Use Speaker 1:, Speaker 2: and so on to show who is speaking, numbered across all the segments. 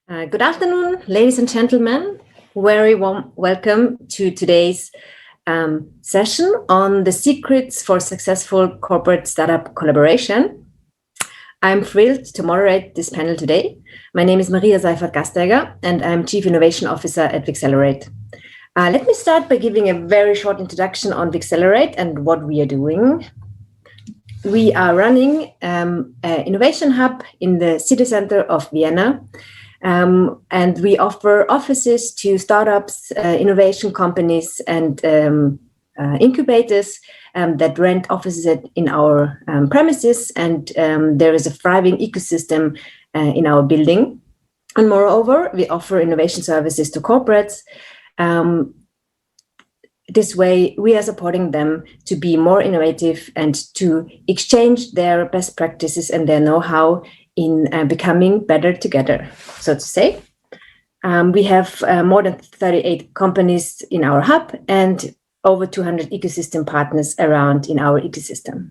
Speaker 1: Good afternoon, ladies and gentlemen. Very warm welcome to today's session on the secrets for successful corporate startup collaboration. I'm thrilled to moderate this panel today. My name is Maria Seifert-Gasteiger, and I'm Chief Innovation Officer at Vixcelerate. Let me start by giving a very short introduction on Vixcelerate and what we are doing. We are running an innovation hub in the city center of Vienna. And we offer offices to startups, innovation companies, and incubators that rent offices in our premises. And there is a thriving ecosystem in our building. And moreover, we offer innovation services to corporates. This way, we are supporting them to be more innovative and to exchange their best practices and their know-how in becoming better together, so to say. We have more than 38 companies in our hub and over 200 ecosystem partners around in our ecosystem.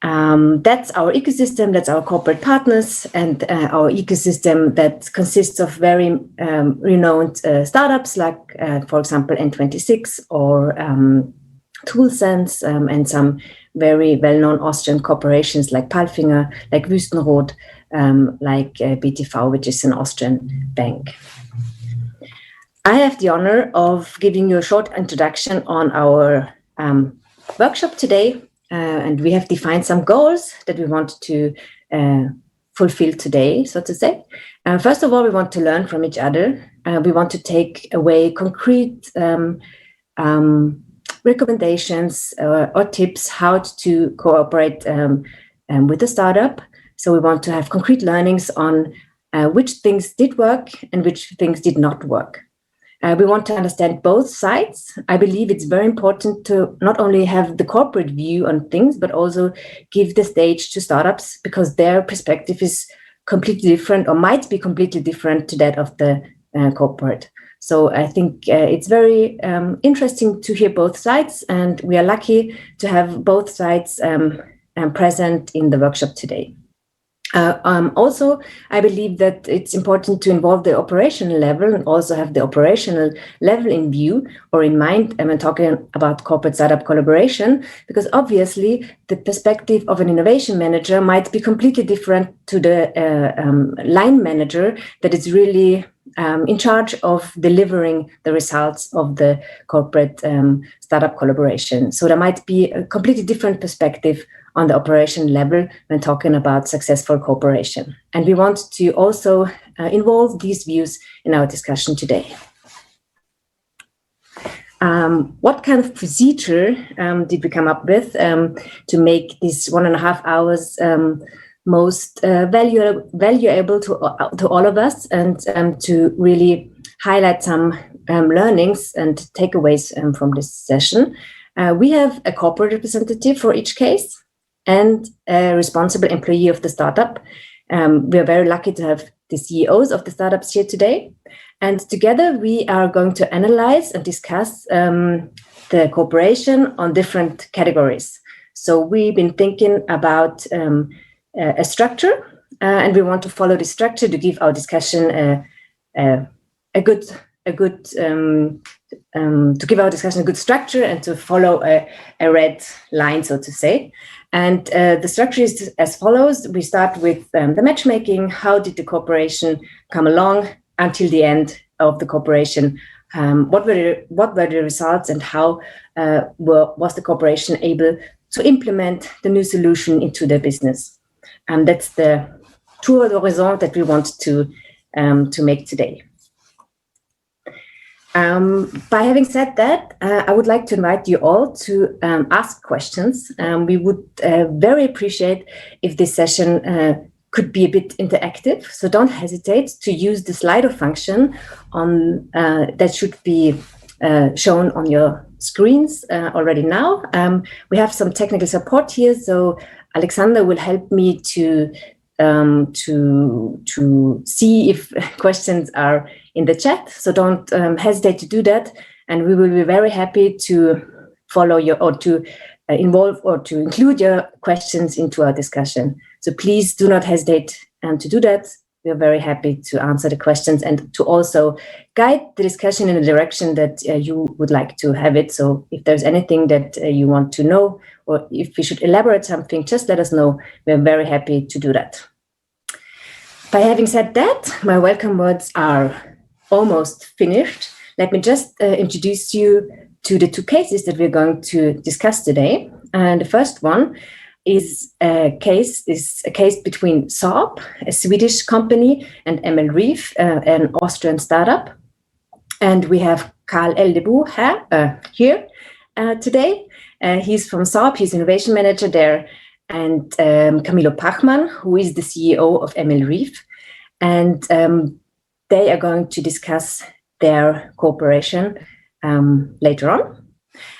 Speaker 1: That's our ecosystem, that's our corporate partners, and our ecosystem that consists of very renowned startups like, for example, N26 or Toolsense, and some very well-known Austrian corporations like Palfinger, like Wüstenrot, like BTV, which is an Austrian bank. I have the honor of giving you a short introduction on our workshop today, and we have defined some goals that we want to fulfill today, so to say. First of all, we want to learn from each other. We want to take away concrete recommendations or tips how to cooperate with the startup. So we want to have concrete learnings on which things did work and which things did not work. We want to understand both sides. I believe it's very important to not only have the corporate view on things, but also give the stage to startups because their perspective is completely different or might be completely different to that of the corporate. So I think it's very interesting to hear both sides, and we are lucky to have both sides present in the workshop today. Also, I believe that it's important to involve the operational level and also have the operational level in view or in mind when talking about corporate startup collaboration, because obviously the perspective of an innovation manager might be completely different to the line manager that is really in charge of delivering the results of the corporate startup collaboration. So there might be a completely different perspective on the operation level when talking about successful cooperation. And we want to also involve these views in our discussion today. What kind of procedure did we come up with to make this 1.5 hours most valuable to all of us, and to really highlight some learnings and takeaways from this session? We have a corporate representative for each case and a responsible employee of the startup. We are very lucky to have the CEOs of the startups here today. And together we are going to analyze and discuss the cooperation on different categories. So we've been thinking about a structure, and we want to follow the structure to give our discussion a good structure and to follow a red line, so to say. And the structure is as follows. We start with the matchmaking. How did the cooperation come along until the end of the cooperation? What were the results, and how was the cooperation able to implement the new solution into the business? And that's the tour d'horizon that we want to make today. By having said that, I would like to invite you all to ask questions. We would very appreciate if this session could be a bit interactive. So don't hesitate to use the Slido function that should be shown on your screens already now. We have some technical support here, so Alexander will help me to see if questions are in the chat. So don't hesitate to do that, and we will be very happy to follow your or to involve or to include your questions into our discussion. So please do not hesitate to do that. we are very happy to answer the questions and to also guide the discussion in a direction that you would like to have it. So if there's anything that you want to know, or if we should elaborate something, just let us know. We're very happy to do that. By having said that, my welcome words are almost finished. Let me just introduce you to the two cases that we're going to discuss today. And the first one is a case between Saab, a Swedish company, and ML Reef, an Austrian startup. And we have Karl Eldebo here today. He's from Saab, he's innovation manager there, and Camilo Pachmann, who is the CEO of ML Reef. And they are going to discuss their cooperation later on.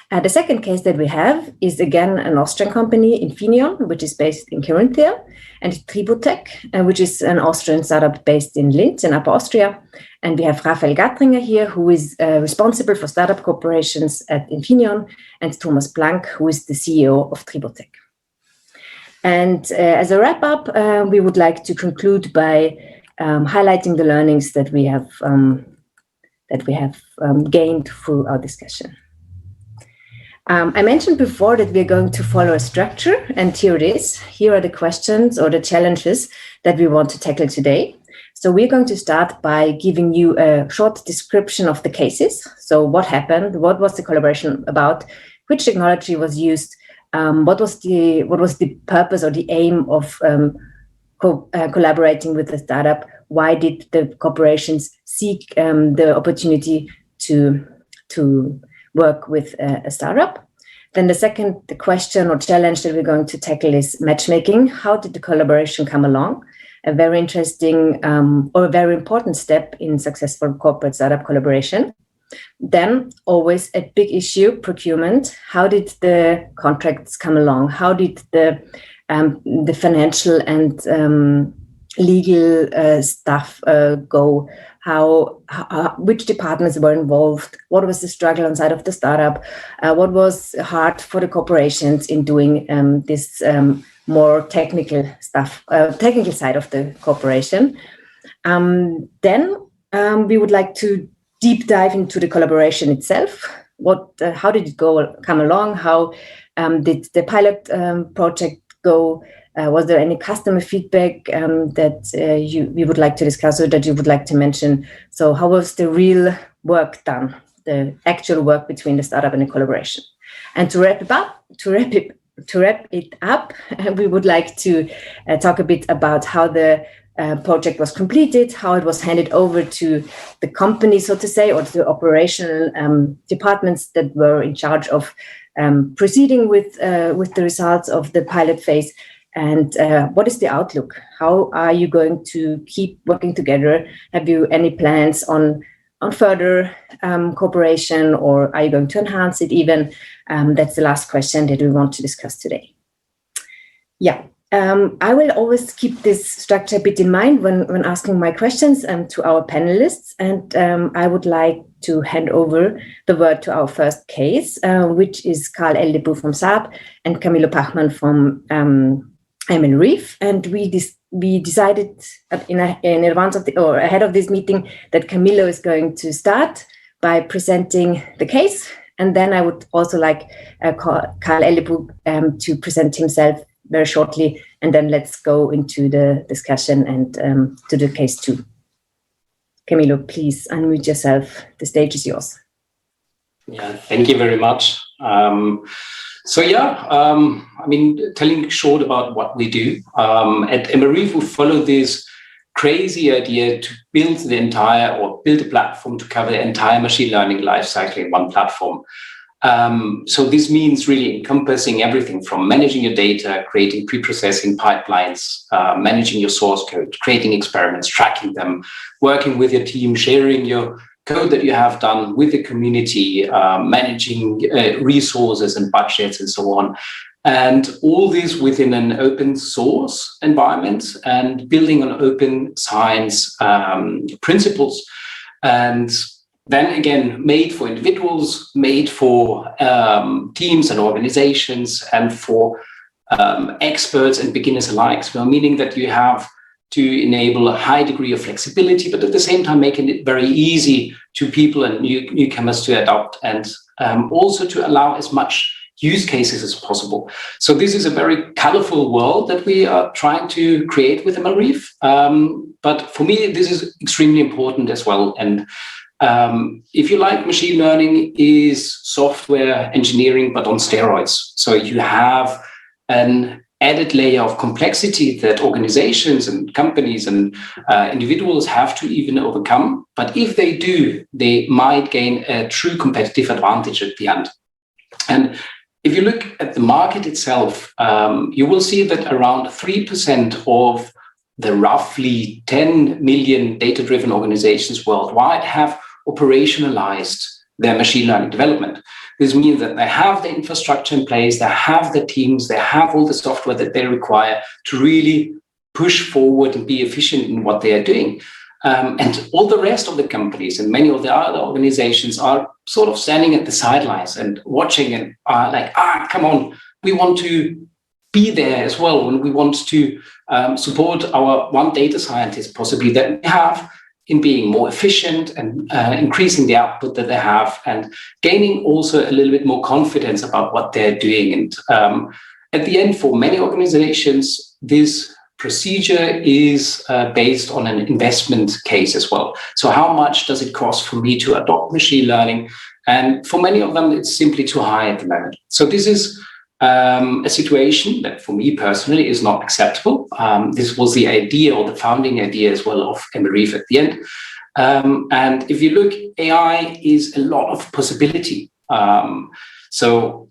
Speaker 1: The second case that we have is again an Austrian company, Infineon, which is based in Carinthia, and Tributech, which is an Austrian startup based in Linz in Upper Austria. And we have Raphael Gattringer here, who is responsible for startup corporations at Infineon, and Thomas Blank, who is the CEO of Tributech. And as a wrap-up, we would like to conclude by highlighting the learnings that we have gained through our discussion. I mentioned before that we're going to follow a structure, and here it is. Here are the questions or the challenges that we want to tackle today. So we're going to start by giving you a short description of the cases. So what happened? What was the collaboration about? Which technology was used? What was the purpose or the aim of collaborating with the startup? Why did the corporations seek the opportunity to work with a startup? Then the question or challenge that we're going to tackle is matchmaking. How did the collaboration come along? A very interesting or a very important step in successful corporate startup collaboration. Then always a big issue, procurement. How did the contracts come along? How did the financial and legal stuff go? Which departments were involved? What was the struggle inside of the startup? What was hard for the corporations in doing this more technical stuff, technical side of the corporation? Then we would like to deep dive into the collaboration itself. How did it come along? How did the pilot project go? Was there any customer feedback that we would like to discuss or that you would like to mention? So how was the real work done, the actual work between the startup and the collaboration? And to wrap it up, we would like to talk a bit about how the project was completed, how it was handed over to the company, so to say, or to the operational departments that were in charge of proceeding with the results of the pilot phase. And what is the outlook? How are you going to keep working together? Have you any plans on further cooperation, or are you going to enhance it even? That's the last question that we want to discuss today. Yeah, I will always keep this structure a bit in mind when asking my questions to our panelists. And I would like to hand over the word to our first case, which is Karl Eldebo from Saab and Camilo Pachmann from ML Reef, and we decided in advance of ahead of this meeting that Camilo is going to start by presenting the case, and then I would also like Karl Eldebo to present himself very shortly, and then let's go into the discussion and to the case too. Camilo, please unmute yourself. The stage is yours.
Speaker 2: Yeah, thank you very much. Telling short about what we do. At ML Reef, we follow this crazy idea to build a platform to cover the entire machine learning lifecycle in one platform. So this means really encompassing everything from managing your data, creating pre-processing pipelines, managing your source code, creating experiments, tracking them, working with your team, sharing your code that you have done with the community, managing resources and budgets and so on. And all this within an open source environment and building on open science principles. And then again, made for individuals, made for teams and organizations, and for experts and beginners alike. So meaning that you have to enable a high degree of flexibility, but at the same time making it very easy to people and newcomers to adopt, and also to allow as much use cases as possible. So this is a very colorful world that we are trying to create with MLReef. But for me, this is extremely important as well. And if you like, machine learning is software engineering, but on steroids. So you have an added layer of complexity that organizations and companies and individuals have to even overcome. But if they do, they might gain a true competitive advantage at the end. And if you look at the market itself, you will see that around 3% of the roughly 10 million data-driven organizations worldwide have operationalized their machine learning development. This means that they have the infrastructure in place, they have the teams, they have all the software that they require to really push forward and be efficient in what they are doing. And all the rest of the companies and many of the other organizations are sort of standing at the sidelines and watching and are like, come on, we want to be there as well, and we want to support our one data scientist possibly that we have in being more efficient and increasing the output that they have and gaining also a little bit more confidence about what they're doing. And at the end, for many organizations, this procedure is based on an investment case as well. So how much does it cost for me to adopt machine learning? And for many of them, it's simply too high at the moment. So this is a situation that for me personally is not acceptable. This was the idea or the founding idea as well of MLReef at the end. And if you look, AI is a lot of possibility. So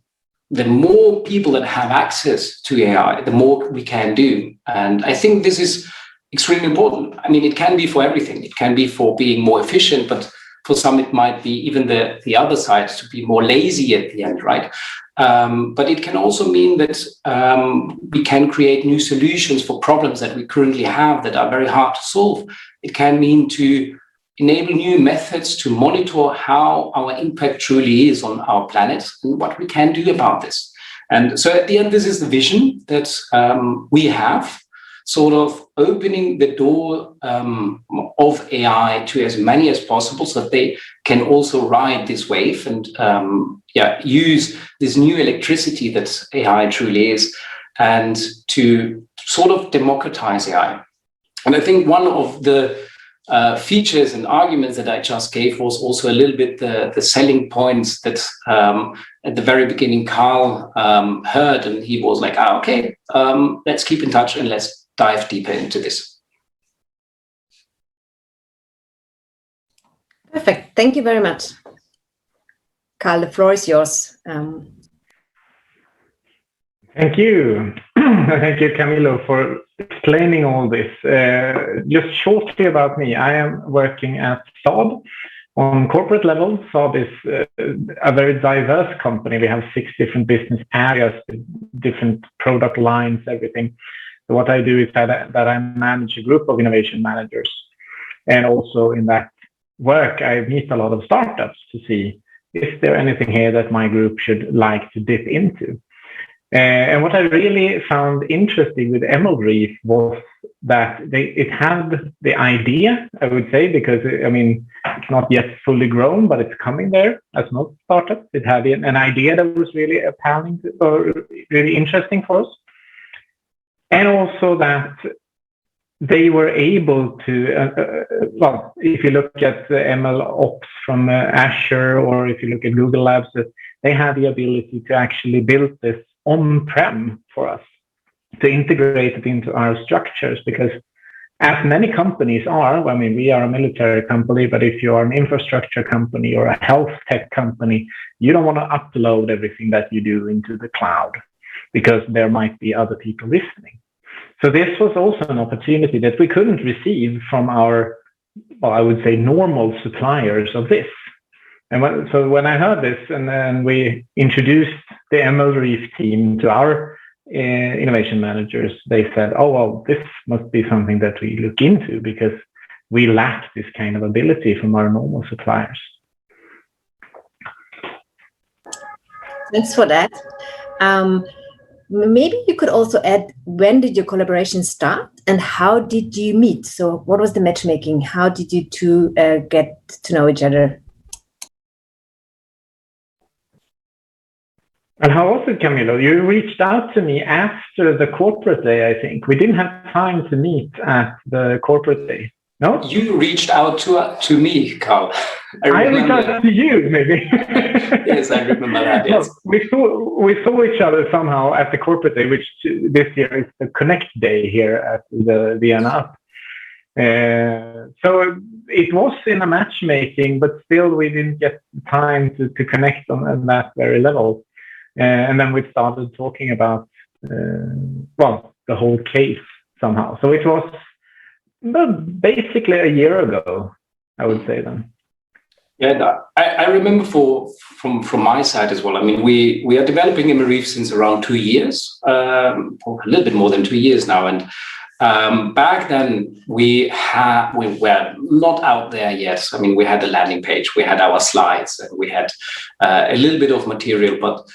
Speaker 2: the more people that have access to AI, the more we can do. And I think this is extremely important. I mean, it can be for everything. It can be for being more efficient, but for some, it might be even the other side, to be more lazy at the end, right? But it can also mean that we can create new solutions for problems that we currently have that are very hard to solve. It can mean to enable new methods to monitor how our impact truly is on our planet and what we can do about this. And so at the end, this is the vision that we have, sort of opening the door of AI to as many as possible so that they can also ride this wave and use this new electricity that AI truly is, and to sort of democratize AI. And I think one of the features and arguments that I just gave was also a little bit the selling points that at the very beginning Carl heard, and he was like, okay, let's keep in touch and let's dive deeper into this.
Speaker 1: Perfect. Thank you very much. Carl, the floor is yours.
Speaker 3: Thank you. Thank you, Camilo, for explaining all this. Just shortly about me, I am working at Saab on corporate level. Saab is a very diverse company. We have 6 different business areas, different product lines, everything. So what I do is that I manage a group of innovation managers. And also in that work, I meet a lot of startups to see, is there anything here that my group should like to dip into? And what I really found interesting with MLReef was that it had the idea, I would say, because, I mean, it's not yet fully grown, but it's coming there as most startups. It had an idea that was really appealing or really interesting for us. And also that they were able to, well, if you look at ML Ops from Azure, or if you look at Google Labs, they had the ability to actually build this on-prem for us, to integrate it into our structures, because as many companies are, I mean, we are a military company, but if you are an infrastructure company or a health tech company, you don't want to upload everything that you do into the cloud, because there might be other people listening. So this was also an opportunity that we couldn't receive from our, well, I would say, normal suppliers of this. And so when I heard this, and then we introduced the MLReef team to our innovation managers, they said, oh, well, this must be something that we look into, because we lack this kind of ability from our normal suppliers.
Speaker 1: Thanks for that. maybe you could also add, when did your collaboration start and how did you meet? So what was the matchmaking? How did you two get to know each other?
Speaker 3: And how was it, Camilo? You reached out to me after the corporate day, I think. We didn't have time to meet at the corporate day. No?
Speaker 2: You reached out to me, Carl.
Speaker 3: I reached out to you, maybe.
Speaker 2: Yes, I remember that, yes.
Speaker 3: No, we saw each other somehow at the corporate day, which this year is the Connect Day here at the Vienna. So it was in a matchmaking, but still we didn't get time to connect on that very level. And then we started talking about, the whole case somehow. So it was basically a year ago, I would say then.
Speaker 2: Yeah, I remember from my side as well. I mean, we are developing Emerif since around 2 years, or a little bit more than 2 years now. And back then we were not out there yet. I mean, we had a landing page, we had our slides, and we had a little bit of material, but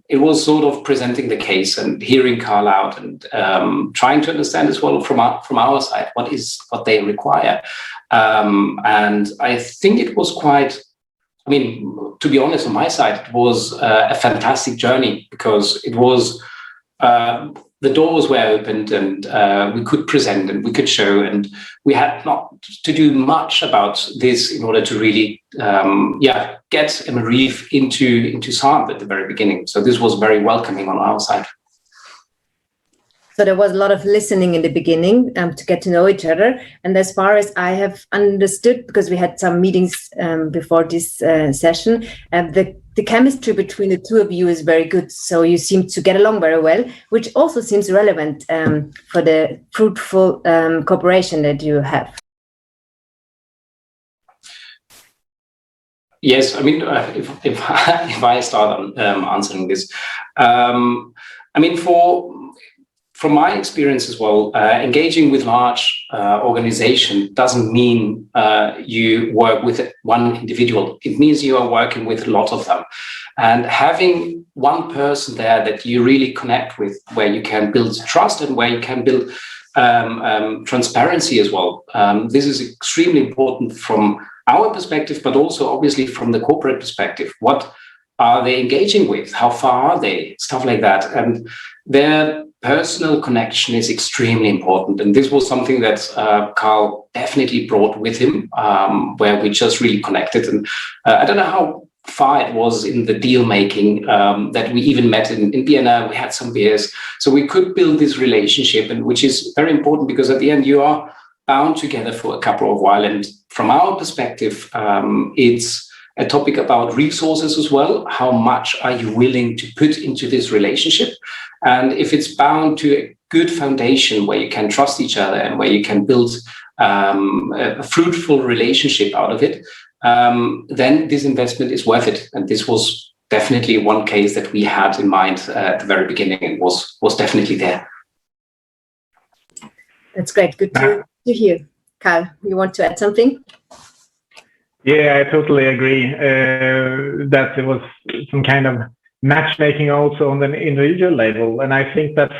Speaker 2: it was sort of presenting the case and hearing Carl out and trying to understand as well from our side what they require. And I think it was quite, I mean, to be honest, on my side, it was a fantastic journey, because it was the doors were opened and we could present and we could show, and we had not to do much about this in order to really get Emerif into Saab at the very beginning. So this was very welcoming on our side.
Speaker 1: So there was a lot of listening in the beginning to get to know each other. And as far as I have understood, because we had some meetings before this session, the chemistry between the two of you is very good. So you seem to get along very well, which also seems relevant for the fruitful cooperation that you have.
Speaker 2: Yes, I mean, if I start on answering this, I mean, from my experience as well, engaging with large organization doesn't mean you work with one individual. It means you are working with a lot of them. And having one person there that you really connect with, where you can build trust and where you can build transparency as well. This is extremely important from our perspective, but also obviously from the corporate perspective. What are they engaging with? How far are they? Stuff like that. And their personal connection is extremely important. And this was something that Carl definitely brought with him, where we just really connected. And I don't know how far it was in the deal making that we even met in Vienna. We had some beers. So we could build this relationship, and which is very important, because at the end you are bound together for a couple of while. And from our perspective, it's a topic about resources as well. How much are you willing to put into this relationship? And if it's bound to a good foundation where you can trust each other and where you can build a fruitful relationship out of it, then this investment is worth it. And this was definitely one case that we had in mind at the very beginning, and was definitely there.
Speaker 1: That's great. Good to hear. Carl, you want to add something?
Speaker 3: Yeah, I totally agree that it was some kind of matchmaking also on the individual level. And I think that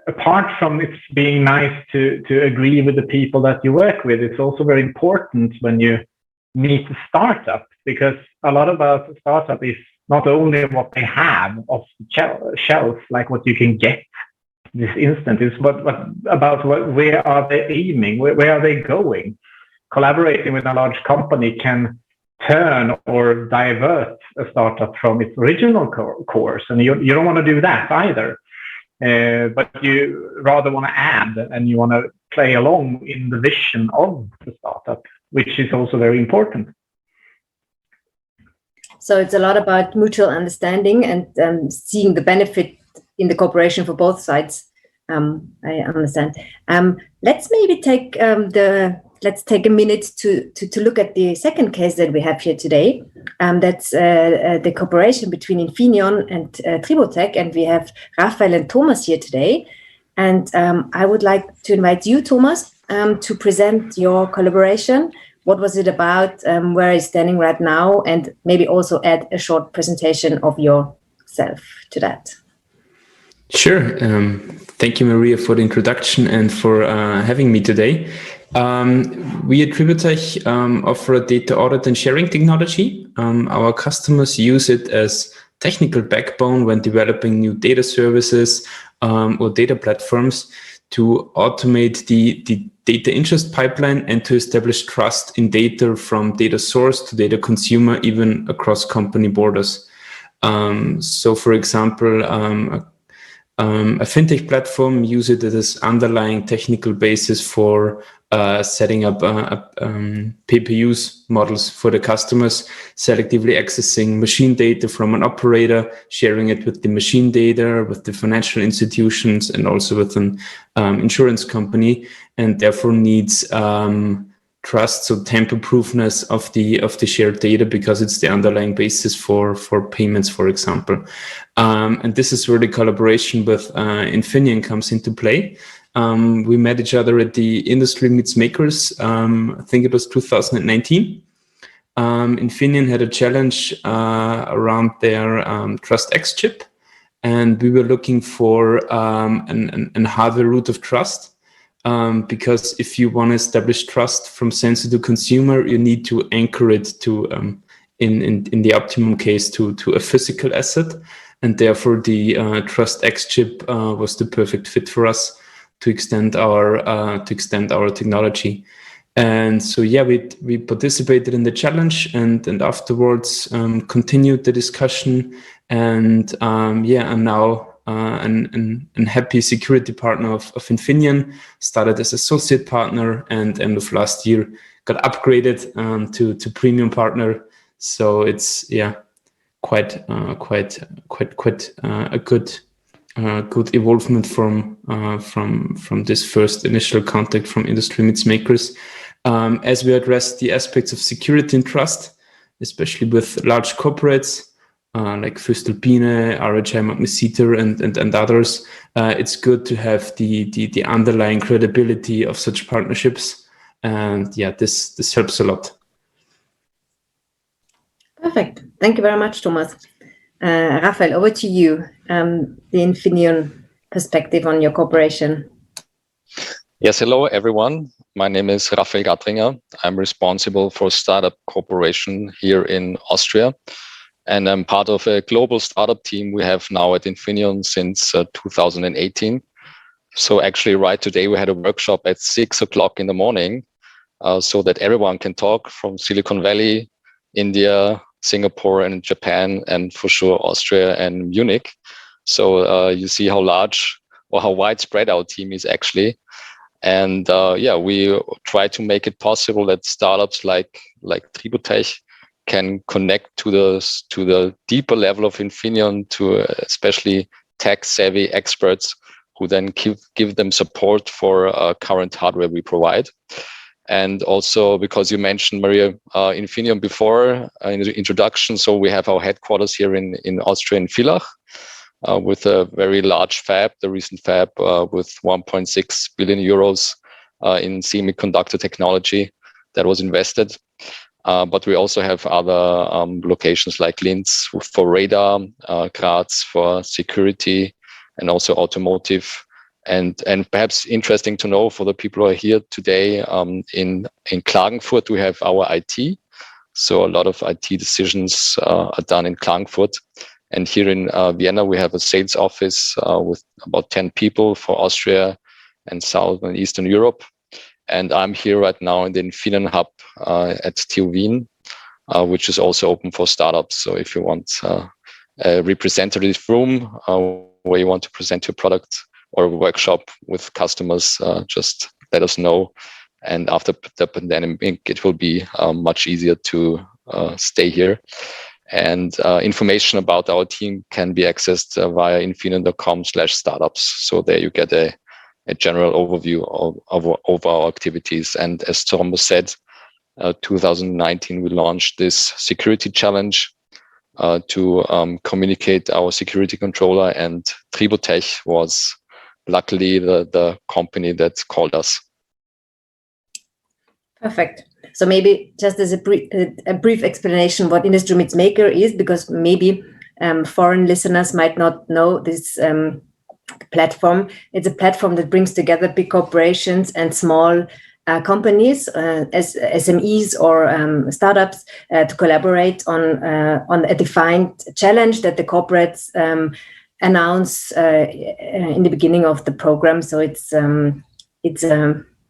Speaker 3: apart from it being nice to agree with the people that you work with, it's also very important when you meet a startup, because a lot about the startup is not only what they have off the shelf, like what you can get this instant, is but about where are they aiming, where are they going. Collaborating with a large company can turn or divert a startup from its original course, and you don't want to do that either. But you rather want to add, and you want to play along in the vision of the startup, which is also very important.
Speaker 1: So it's a lot about mutual understanding and seeing the benefit in the cooperation for both sides. I understand. Let's maybe take let's take a minute to look at the second case that we have here today. That's the cooperation between Infineon and Tribotech, and we have Raphael and Thomas here today. And I would like to invite you, Thomas, to present your collaboration. What was it about? Where are you standing right now? And maybe also add a short presentation of your itself to that.
Speaker 4: Sure. Thank you, Maria, for the introduction and for having me today. We at Tributech offer a data audit and sharing technology. Our customers use it as technical backbone when developing new data services or data platforms to automate the data ingest pipeline and to establish trust in data from data source to data consumer, even across company borders. So, for example, a fintech platform use it as underlying technical basis for setting up pay-per-use models for the customers, selectively accessing machine data from an operator, sharing it with the machine data, with the financial institutions, and also with an insurance company, and therefore needs trust, so tamper-proofness of the shared data, because it's the underlying basis for payments, for example. And this is where the collaboration with Infineon comes into play. We met each other at the Industry Meets Makers, I think it was 2019. Infineon had a challenge around their Trust X chip, and we were looking for an hardware root of trust. Because if you want to establish trust from sensor to consumer, you need to anchor it to, in the optimum case, to a physical asset, and therefore the Trust X chip was the perfect fit for us to extend our technology. And so yeah, we participated in the challenge, and afterwards continued the discussion, and yeah, I'm now an happy security partner of Infineon. Started as associate partner, and end of last year got upgraded to premium partner. So it's quite a good evolvement from this first initial contact from Industry Meets Makers. As we address the aspects of security and trust, especially with large corporates, like Voestalpine, RHI Magnesita, and others, it's good to have the underlying credibility of such partnerships, and yeah, this helps a lot.
Speaker 1: Perfect. Thank you very much, Thomas. Raphael, over to you. The Infineon perspective on your corporation.
Speaker 5: Yes, hello everyone. My name is Raphael Gatringer. I'm responsible for startup cooperation here in Austria. And I'm part of a global startup team we have now at Infineon since 2018. So actually right today we had a workshop at 6 o'clock in the morning so that everyone can talk from Silicon Valley, India, Singapore and Japan, and for sure Austria and Munich. So you see how large or how widespread our team is actually. And yeah, we try to make it possible that startups like Tributech can connect to the deeper level of Infineon, to especially tech-savvy experts who then give them support for current hardware we provide. And also, because you mentioned, Maria, Infineon before in the introduction, so we have our headquarters here in Austria, in Villach, with a very large fab, the recent fab with 1.6 billion euros in semiconductor technology that was invested. But we also have other locations like Linz for radar, Graz for security, and also automotive. And perhaps interesting to know for the people who are here today, in Klagenfurt, we have our IT. So a lot of IT decisions are done in Klagenfurt. And here in Vienna, we have a sales office with about 10 people for Austria and South and Eastern Europe. And I'm here right now in the Infineon Hub at TU Wien, which is also open for startups. So if you want a representative room where you want to present your product or a workshop with customers, just let us know. And after the pandemic, it will be much easier to stay here. And information about our team can be accessed via infineon.com/startups. So there you get a general overview of our activities. And as Thomas said, 2019, we launched this security challenge to communicate our security controller, and Tributech was luckily the company that called us.
Speaker 1: Perfect. So maybe just as a brief explanation what Industry Meets Maker is, because maybe foreign listeners might not know this platform. It's a platform that brings together big corporations and small companies, as SMEs or startups, to collaborate on a defined challenge that the corporates announce in the beginning of the program. So it's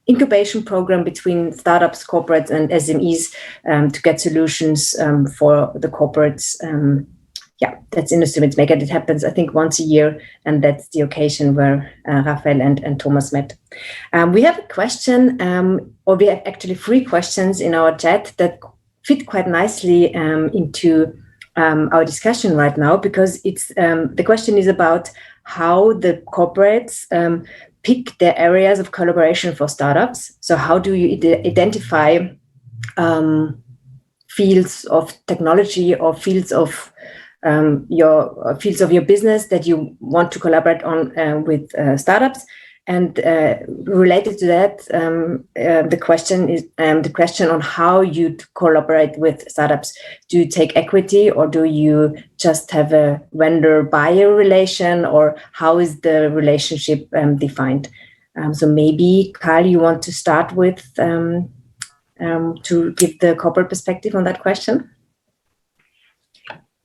Speaker 1: incubation program between startups, corporates, and SMEs to get solutions for the corporates. That's Industry Meets Maker. It happens, I think, once a year, and that's the occasion where Raphael and Thomas met. We have a question, or we have actually 3 questions in our chat that fit quite nicely into our discussion right now, because it's the question is about how the corporates pick their areas of collaboration for startups. So how do you identify fields of technology or fields of your business that you want to collaborate on with startups? And related to that, the question is the question on how you collaborate with startups. Do you take equity, or do you just have a vendor-buyer relation, or how is the relationship defined? So maybe, Carl, you want to start with to give the corporate perspective on that question?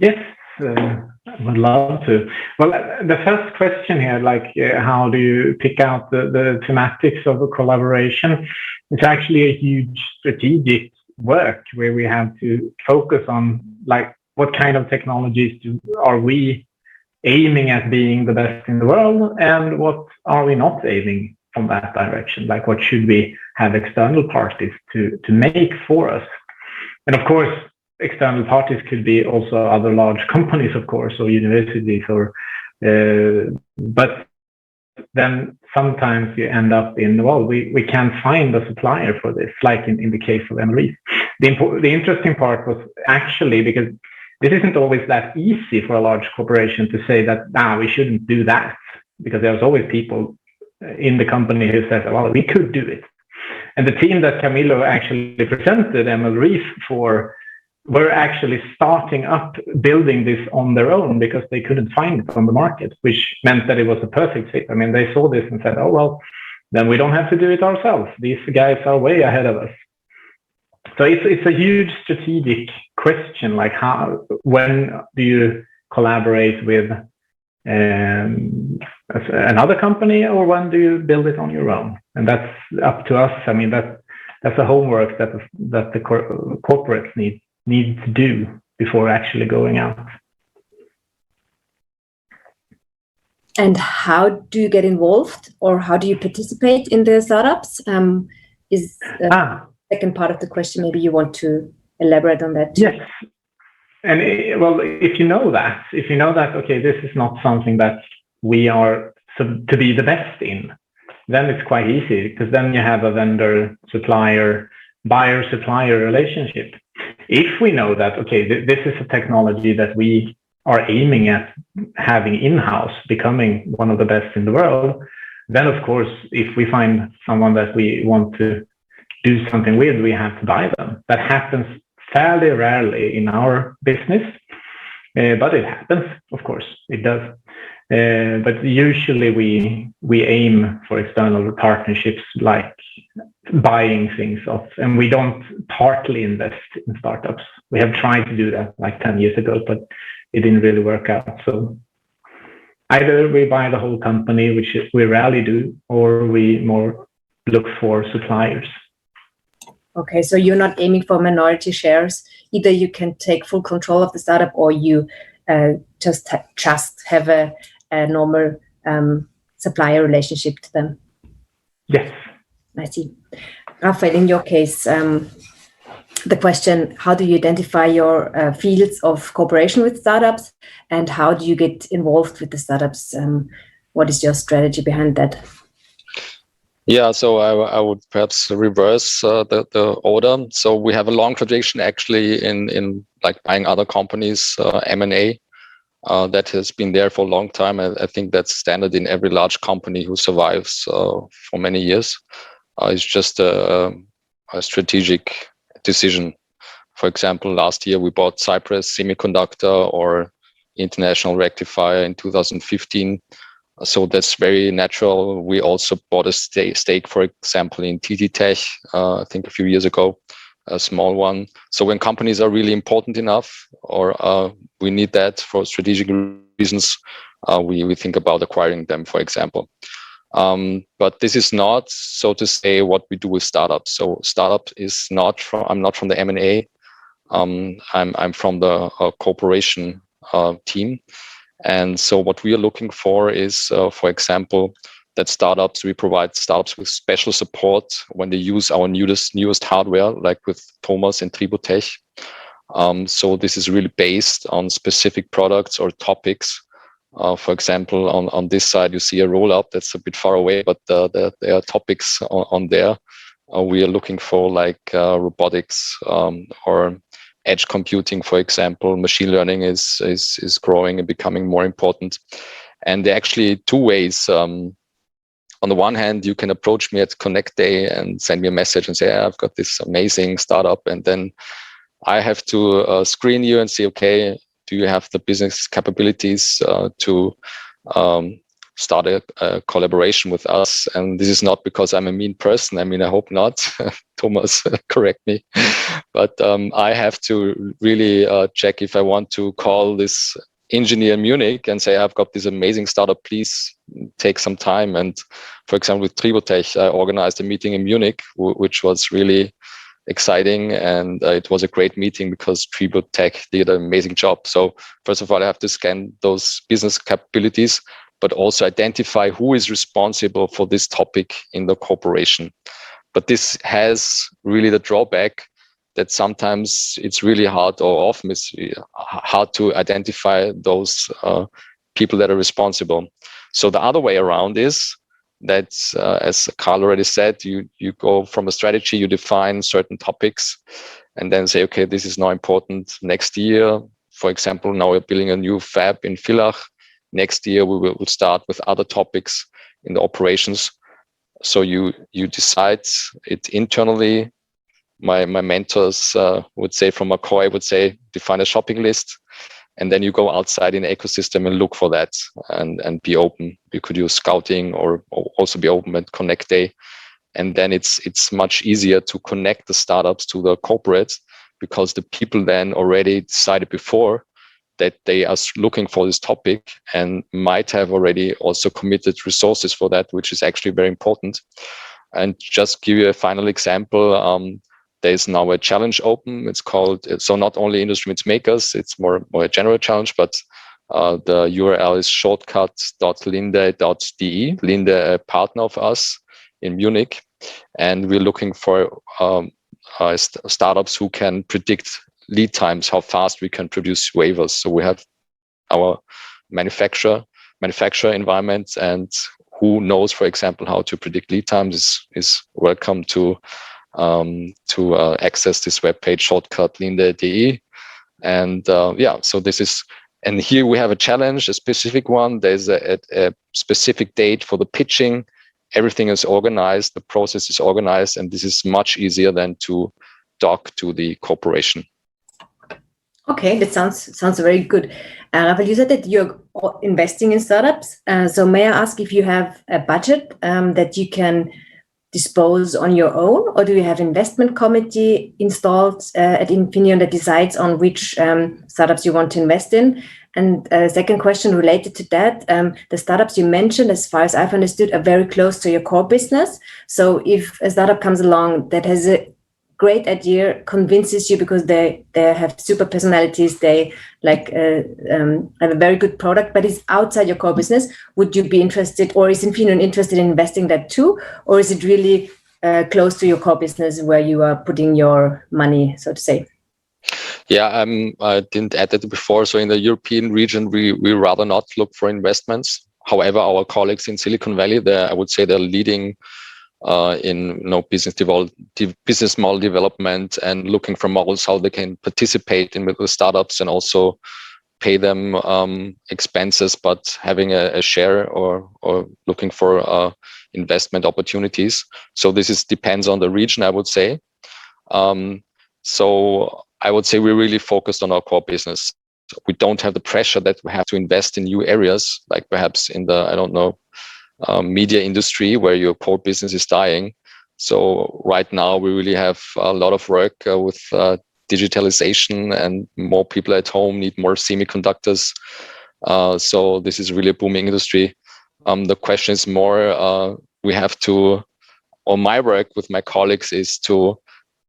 Speaker 3: Yes. I would love to. Well, the first question here, how do you pick out the thematics of a collaboration? It's actually a huge strategic work where we have to focus on, what kind of technologies are we aiming at being the best in the world, and what are we not aiming on that direction? What should we have external parties to make for us? And of course, external parties could be also other large companies, of course, or universities, but then sometimes you end up in, we can't find a supplier for this, like in the case of MRE. The interesting part was actually, because this isn't always that easy for a large corporation to say that, we shouldn't do that, because there's always people in the company who says, we could do it. And the team that Camilo actually presented MRE for were actually starting up building this on their own because they couldn't find it on the market, which meant that it was a perfect fit. I mean, they saw this and said, then we don't have to do it ourselves. These guys are way ahead of us. So it's a huge strategic question, when do you collaborate with another company, or when do you build it on your own? And that's up to us. I mean, that's the homework that the corporates need to do before actually going out.
Speaker 1: And how do you get involved, or how do you participate in the startups? Is the second part of the question. Maybe you want to elaborate on that too.
Speaker 3: Yes. And if you know that, okay, this is not something that we are to be the best in, then it's quite easy, because then you have a buyer-supplier relationship. If we know that, okay, this is a technology that we are aiming at having in-house, becoming one of the best in the world, then of course, if we find someone that we want to do something with, we have to buy them. That happens fairly rarely in our business, but it happens, of course, it does. But usually we aim for external partnerships, like buying things off, and we don't partly invest in startups. We have tried to do that 10 years ago, but it didn't really work out. So either we buy the whole company, which we rarely do, or we more look for suppliers.
Speaker 1: Okay, so you're not aiming for minority shares. Either you can take full control of the startup, or you just have a normal supplier relationship to them.
Speaker 3: Yes.
Speaker 1: I see. Raphael, in your case, the question, how do you identify your fields of cooperation with startups, and how do you get involved with the startups? What is your strategy behind that?
Speaker 5: Yeah, so I would perhaps reverse the order. So we have a long tradition actually in buying other companies, M&A. That has been there for a long time. I think that's standard in every large company who survives for many years. It's just a strategic decision. For example, last year we bought Cypress Semiconductor, or international rectifier in 2015. So that's very natural. We also bought a stake, for example, in TT Tech, I think a few years ago, a small one. So when companies are really important enough, or we need that for strategic reasons, we think about acquiring them, for example. But this is not, so to say, what we do with startups. So startup is not from, I'm not from the M&A. I'm from the corporation team. And so what we are looking for is, for example, that we provide startups with special support when they use our newest hardware, like with Thomas and Tributech. So this is really based on specific products or topics. For example, on this side, you see a roll-up that's a bit far away, but there are topics on there. We are looking for like robotics or edge computing, for example. Machine learning is growing and becoming more important. And there are actually two ways. On the one hand, you can approach me at Connect Day and send me a message and say, hey, I've got this amazing startup. And then I have to screen you and say, okay, do you have the business capabilities to start a collaboration with us? And this is not because I'm a mean person. I mean, I hope not. Thomas, correct me. But I have to really check if I want to call this engineer in Munich and say, I've got this amazing startup, please take some time. And for example, with Tributech, I organized a meeting in Munich, which was really exciting. And it was a great meeting because Tributech did an amazing job. So first of all, I have to scan those business capabilities, but also identify who is responsible for this topic in the corporation. But this has really the drawback that sometimes it's really hard, or often it's hard to identify those people that are responsible. So the other way around is that, as Carl already said, you go from a strategy, you define certain topics, and then say, okay, this is now important next year. For example, now we're building a new fab in Villach. Next year, we will start with other topics in the operations. So you decide it internally. My mentors would say from McCoy would say, define a shopping list, and then you go outside in the ecosystem and look for that and be open. You could use scouting or also be open at Connect Day. And then it's much easier to connect the startups to the corporates because the people then already decided before that they are looking for this topic and might have already also committed resources for that, which is actually very important. And just give you a final example, there's now a challenge open. It's called, so not only industry meets makers, it's more a general challenge, but the URL is shortcut.linde.de. Linde, a partner of us in Munich. And we're looking for startups who can predict lead times, how fast we can produce wafers. So we have our manufacturer environment, and who knows, for example, how to predict lead times is welcome to access this webpage, shortcut.linde.de. And so this is, and here we have a challenge, a specific one. There's a specific date for the pitching. Everything is organized, the process is organized, and this is much easier than to talk to the corporation.
Speaker 1: Okay, that sounds very good. Rafael, you said that you're investing in startups. So may I ask if you have a budget that you can dispose on your own, or do you have investment committee installed at Infineon that decides on which startups you want to invest in? And second question related to that, the startups you mentioned, as far as I've understood, are very close to your core business. So if a startup comes along that has a great idea, convinces you because they have super personalities, they have a very good product, but it's outside your core business, would you be interested, or is Infineon interested in investing that too? Or is it really close to your core business where you are putting your money, so to say?
Speaker 5: Yeah, I didn't add that before. So in the European region, we rather not look for investments. However, our colleagues in Silicon Valley, I would say they're leading in business model development and looking for models how they can participate in with the startups and also pay them expenses, but having a share or looking for investment opportunities. So this depends on the region, I would say. So I would say we're really focused on our core business. we don't have the pressure that we have to invest in new areas, like perhaps in the, I don't know, media industry where your core business is dying. So right now we really have a lot of work with digitalization, and more people at home need more semiconductors. So this is really a booming industry. The question is more, we have to, or my work with my colleagues is to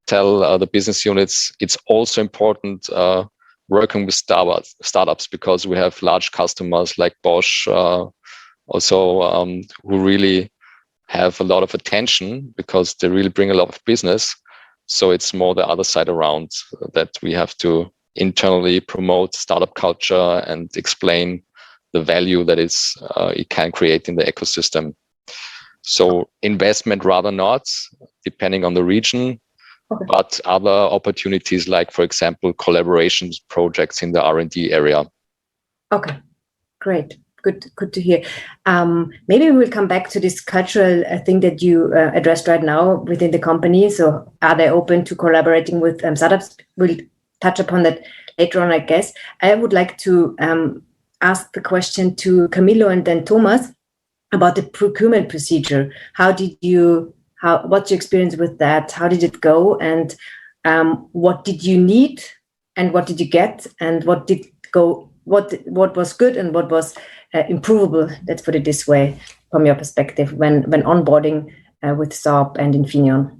Speaker 5: tell the business units it's also important working with startups, because we have large customers like Bosch, also who really have a lot of attention because they really bring a lot of business. So it's more the other side around, that we have to internally promote startup culture and explain the value that it can create in the ecosystem. So investment rather not, depending on the region, but other opportunities like, for example, collaborations projects in the R&D area.
Speaker 1: Okay, great. Good to hear. Maybe we will come back to this cultural thing that you addressed right now within the company. So are they open to collaborating with startups? We'll touch upon that later on, I guess. I would like to ask the question to Camillo and then Thomas about the procurement procedure. What's your experience with that? How did it go? And what did you need? And what did you get? And what was good and what was improvable? Let's put it this way, from your perspective, when onboarding with Saab and Infineon.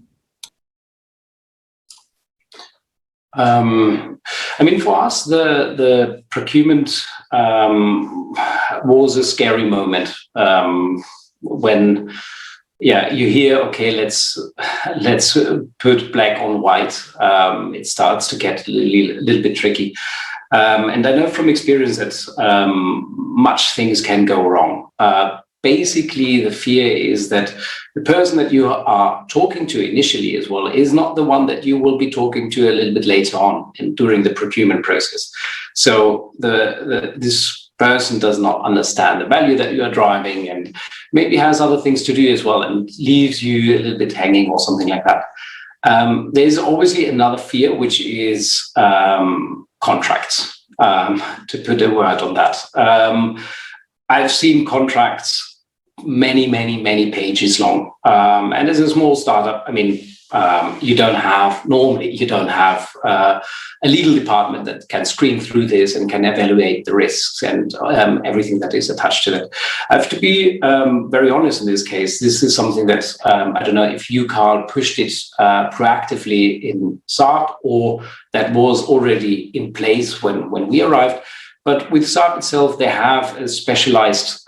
Speaker 2: For us, the procurement was a scary moment when, you hear, okay, let's put black on white. It starts to get a little bit tricky. And I know from experience that much things can go wrong. Basically, the fear is that the person that you are talking to initially as well is not the one that you will be talking to a little bit later on during the procurement process. So this person does not understand the value that you are driving, and maybe has other things to do as well, and leaves you a little bit hanging or something like that. There's obviously another fear, which is contracts, to put a word on that. I've seen contracts many pages long. And as a small startup, you don't have a legal department that can screen through this and can evaluate the risks and everything that is attached to it. I have to be very honest in this case. This is something that I don't know if you, Carl, pushed it proactively in Saab, or that was already in place when we arrived. But with Saab itself, they have a specialized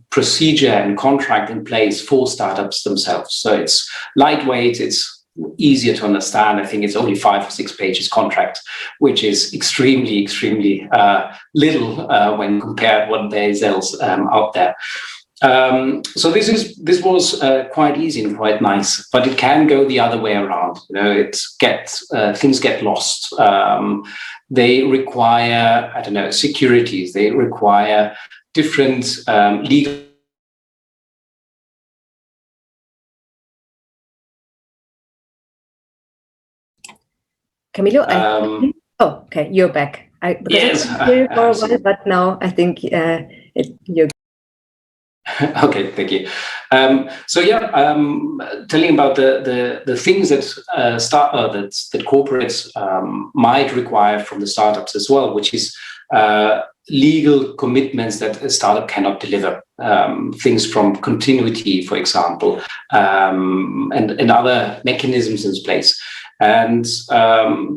Speaker 2: procedure and contract in place for startups themselves. So it's lightweight, it's easier to understand. I think it's only 5 or 6 pages contract, which is extremely little when compared what there is else out there. So this was quite easy and quite nice, but it can go the other way around. Things get lost. They require, securities. They require different legal.
Speaker 1: Camillo, okay, you're back.
Speaker 2: Yes,
Speaker 1: here for a while, but now I think you're.
Speaker 2: Okay, thank you. Telling about the things that that corporates might require from the startups as well, which is legal commitments that a startup cannot deliver. Things from continuity, for example, and other mechanisms in place. And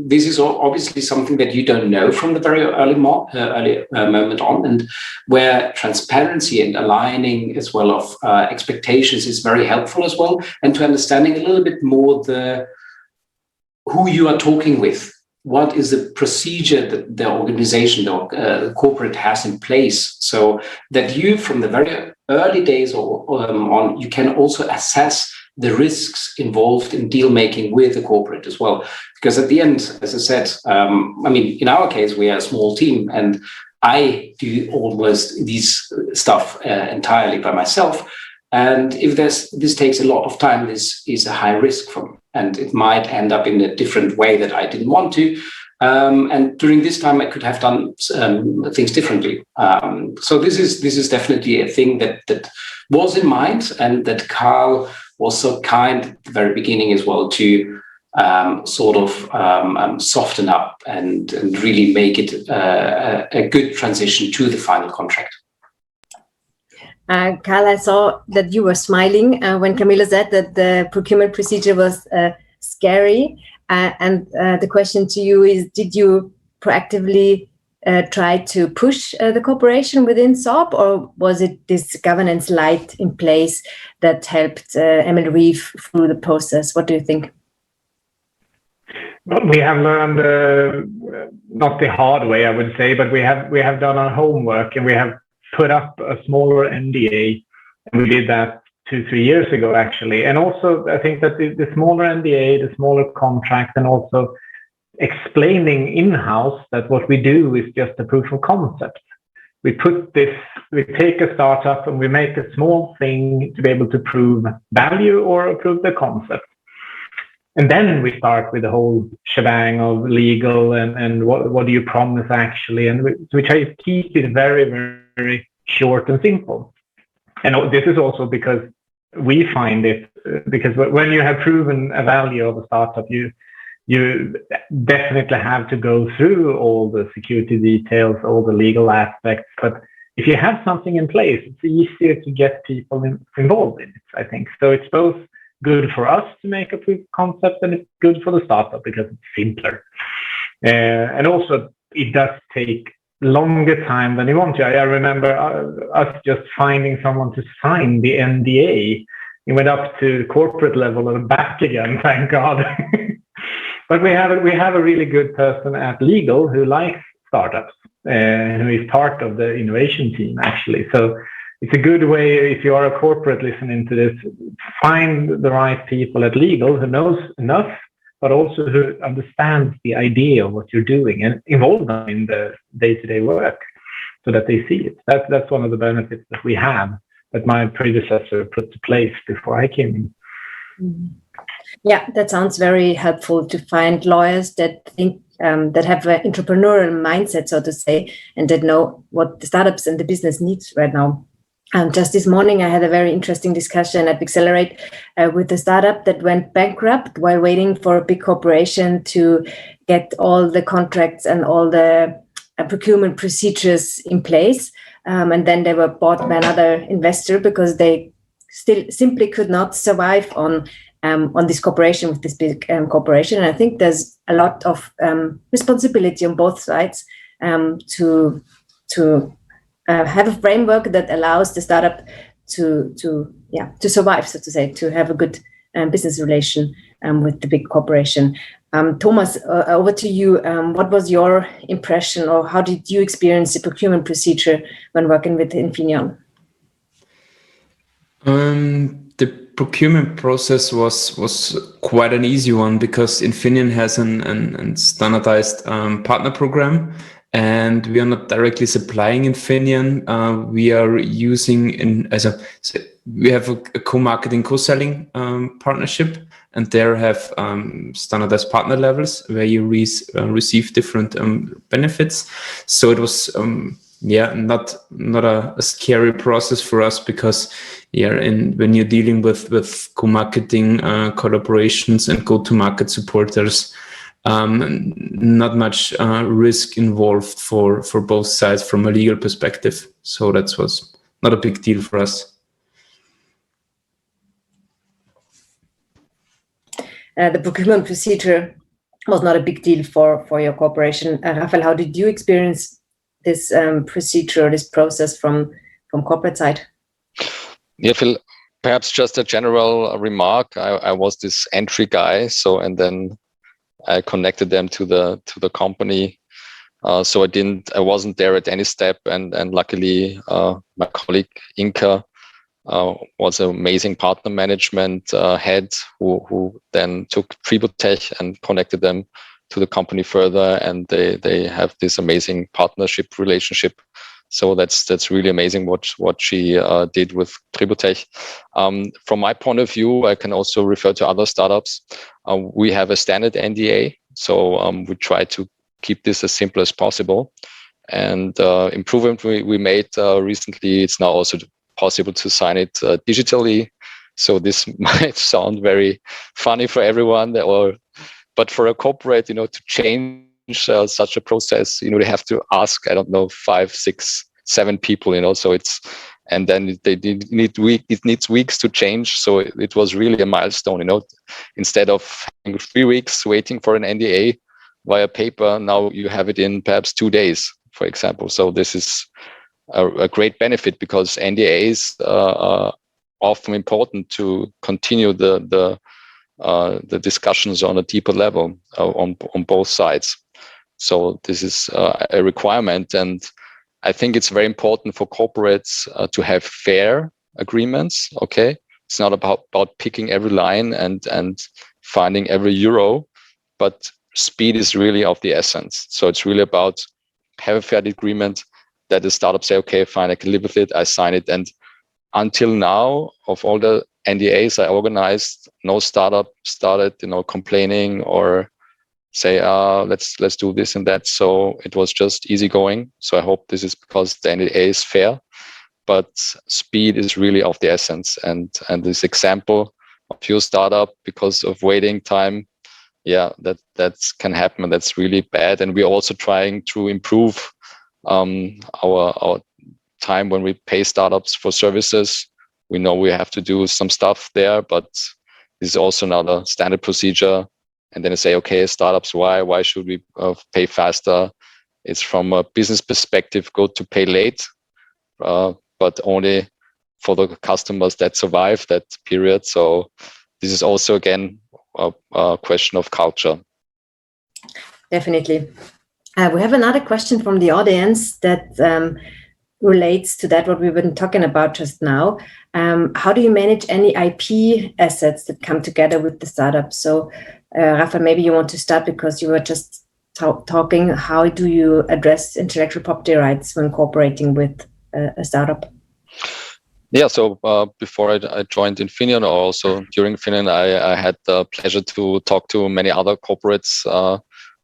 Speaker 2: this is obviously something that you don't know from the very early moment on, and where transparency and aligning as well of expectations is very helpful as well, and to understanding a little bit more who you are talking with. What is the procedure that the organization, the corporate has in place, so that you, from the very early days on, you can also assess the risks involved in deal making with the corporate as well. Because at the end, as I said, in our case, we are a small team, and I do almost these stuff entirely by myself. And if this takes a lot of time, this is a high risk for me, and it might end up in a different way that I didn't want to. And during this time, I could have done things differently. So this is definitely a thing that was in mind, and that Carl was so kind at the very beginning as well to soften up and really make it a good transition to the final contract.
Speaker 1: Carl, I saw that you were smiling when Camilla said that the procurement procedure was scary. And the question to you is, did you proactively try to push the cooperation within SOB, or was it this governance light in place that helped Emily Reeve through the process? What do you think?
Speaker 3: Well, we have learned, not the hard way, I would say, but we have done our homework, and we have put up a smaller NDA, and we did that 2-3 years ago, actually. And also, I think that the smaller NDA, the smaller contract, and also explaining in-house that what we do is just a proof of concept. We take a startup and we make a small thing to be able to prove value or prove the concept. And then we start with the whole shebang of legal and what do you promise actually, and we try to keep it very, very short and simple. And this is also because we find it, because when you have proven a value of a startup, you definitely have to go through all the security details, all the legal aspects. But if you have something in place, it's easier to get people involved in it, I think. So it's both good for us to make a proof of concept, and it's good for the startup because it's simpler. And also, it does take longer time than you want to. I remember us just finding someone to sign the NDA. It went up to corporate level and back again, thank God. But we have a really good person at legal who likes startups, who is part of the innovation team, actually. So it's a good way, if you are a corporate listening to this, find the right people at legal who knows enough, but also who understands the idea of what you're doing and involve them in the day-to-day work so that they see it. That's one of the benefits that we have that my predecessor put to place before I came in.
Speaker 1: Mm-hmm. Yeah, that sounds very helpful to find lawyers that think that have an entrepreneurial mindset, so to say, and that know what the startups and the business needs right now. Just this morning, I had a very interesting discussion at Accelerate with a startup that went bankrupt while waiting for a big corporation to get all the contracts and all the procurement procedures in place. And then they were bought by another investor because they still simply could not survive on this cooperation with this big corporation. And I think there's a lot of responsibility on both sides to have a framework that allows the startup to survive, so to say, to have a good business relation with the big corporation. Thomas, over to you. What was your impression, or how did you experience the procurement procedure when working with Infineon?
Speaker 4: The procurement process was quite an easy one because Infineon has an standardized partner program. And we are not directly supplying Infineon. We are using we have a co-marketing, co-selling partnership, and there have standardized partner levels where you receive different benefits. So it was not a scary process for us because when you're dealing with co-marketing collaborations and go-to-market support, there's not much risk involved for both sides from a legal perspective. So that was not a big deal for us.
Speaker 1: The procurement procedure was not a big deal for your corporation. Rafael, how did you experience this procedure, this process from corporate side?
Speaker 5: Yeah, Phil, perhaps just a general remark. I was this entry guy, and then I connected them to the company. So I wasn't there at any step, and luckily my colleague Inka was an amazing partner management head who then took Tributech and connected them to the company further, and they have this amazing partnership relationship. So that's really amazing what she did with Tributech. From my point of view, I can also refer to other startups. We have a standard NDA, so we try to keep this as simple as possible. And improvement we made recently, it's now also possible to sign it digitally. So this might sound very funny for everyone, but for a corporate, to change such a process, they have to ask, I don't know, 5, 6, 7 people, so and then it needs weeks to change. So it was really a milestone, instead of having 3 weeks waiting for an NDA via paper, now you have it in perhaps 2 days, for example. So this is a great benefit, because NDAs are often important to continue the discussions on a deeper level on both sides. So this is a requirement, and I think it's very important for corporates to have fair agreements. Okay, it's not about picking every line and finding every euro, but speed is really of the essence. So it's really about have a fair agreement that the startup say, okay, fine, I can live with it, I sign it. And until now, of all the NDAs I organized, no startup started, complaining or say, let's do this and that. So it was just easygoing. So I hope this is because the NDA is fair, but speed is really of the essence. And this example of your startup, because of waiting time, yeah, that can happen, and that's really bad. And we're also trying to improve our time when we pay startups for services. We know we have to do some stuff there, but this is also another standard procedure. And then I say, okay, startups, why should we pay faster? It's from a business perspective, good to pay late, but only for the customers that survive that period. So this is also, again, a question of culture.
Speaker 1: Definitely. We have another question from the audience that relates to that, what we've been talking about just now. How do you manage any IP assets that come together with the startup? So, Rafa, maybe you want to start, because you were just talking. How do you address intellectual property rights when cooperating with a startup?
Speaker 5: Yeah, so before I joined Infineon, or also during Infineon, I had the pleasure to talk to many other corporates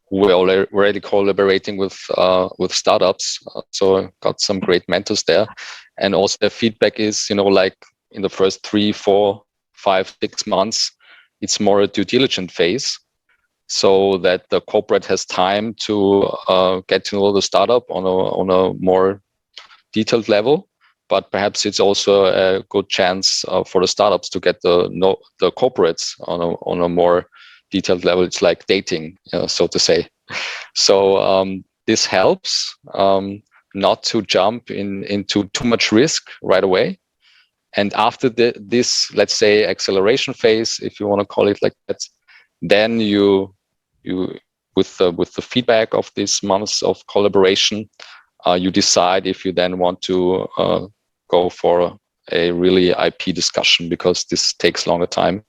Speaker 5: who were already collaborating with startups. So I got some great mentors there. And also the feedback is, like in the first 3, 4, 5, 6 months, it's more a due diligence phase, so that the corporate has time to get to know the startup on a more detailed level. But perhaps it's also a good chance for the startups to get the corporates on a more detailed level. It's like dating, so to say. So this helps not to jump into too much risk right away. And after this, let's say, acceleration phase, if you want to call it like that, then you with the feedback of these months of collaboration, you decide if you then want to go for a really IP discussion, because this takes longer time.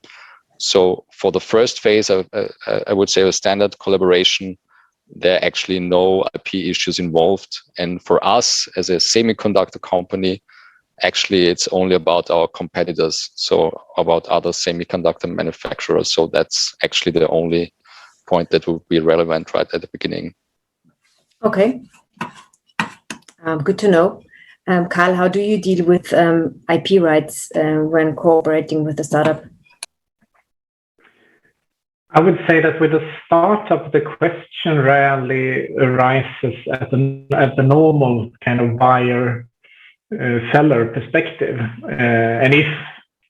Speaker 5: So for the first phase, I would say a standard collaboration, there are actually no IP issues involved. And for us as a semiconductor company, actually it's only about our competitors, so about other semiconductor manufacturers. So that's actually the only point that would be relevant right at the beginning.
Speaker 1: Okay, good to know. Karl, how do you deal with IP rights when cooperating with a startup?
Speaker 3: I would say that with a startup, the question rarely arises at the normal kind of buyer-seller perspective. And if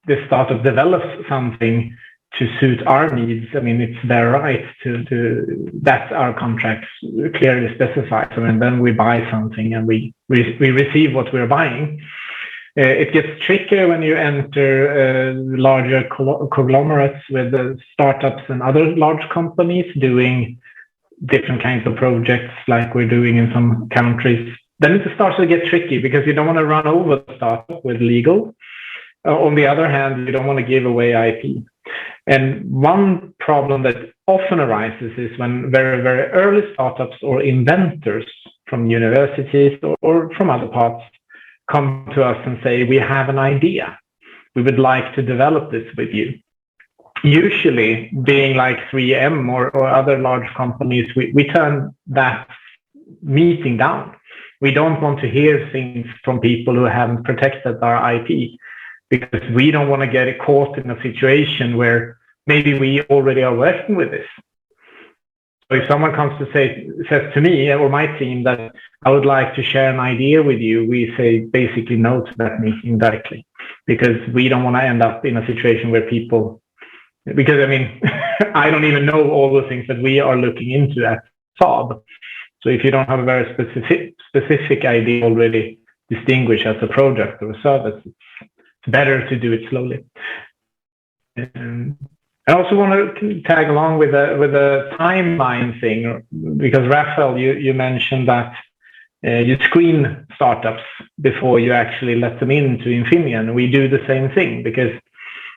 Speaker 3: the startup develops something to suit our needs, I mean, it's their right to that our contracts clearly specify. So, and then we buy something and we receive what we're buying. It gets trickier when you enter larger conglomerates with startups and other large companies doing different kinds of projects like we're doing in some countries. Then it starts to get tricky, because you don't want to run over the startup with legal. On the other hand, you don't want to give away IP. And one problem that often arises is when very, very early startups or inventors from universities or from other parts come to us and say, we have an idea. We would like to develop this with you. usually, being like 3M or other large companies, we turn that meeting down. We don't want to hear things from people who haven't protected our IP, because we don't want to get caught in a situation where maybe we already are working with this. So if someone comes to says to me or my team that I would like to share an idea with you, we say basically no to that meeting directly, because we don't want to end up in a situation where people, because I mean, I don't even know all the things that we are looking into at Saab. So if you don't have a very specific idea already distinguished as a product or a service, it's better to do it slowly. I also want to tag along with a timeline thing, because Raphael, you mentioned that you screen startups before you actually let them into Infineon. We do the same thing, because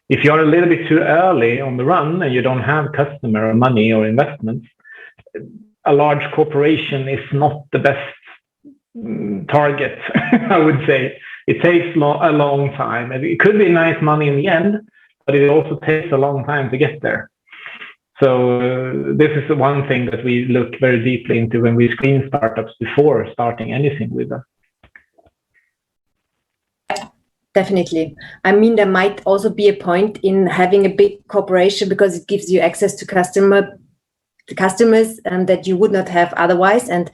Speaker 3: if you're a little bit too early on the run and you don't have customer or money or investments, a large corporation is not the best target, I would say. It takes a long time. It could be nice money in the end, but it also takes a long time to get there. So this is the one thing that we look very deeply into when we screen startups before starting anything with them.
Speaker 1: Definitely. I mean, there might also be a point in having a big corporation, because it gives you access to customers that you would not have otherwise. And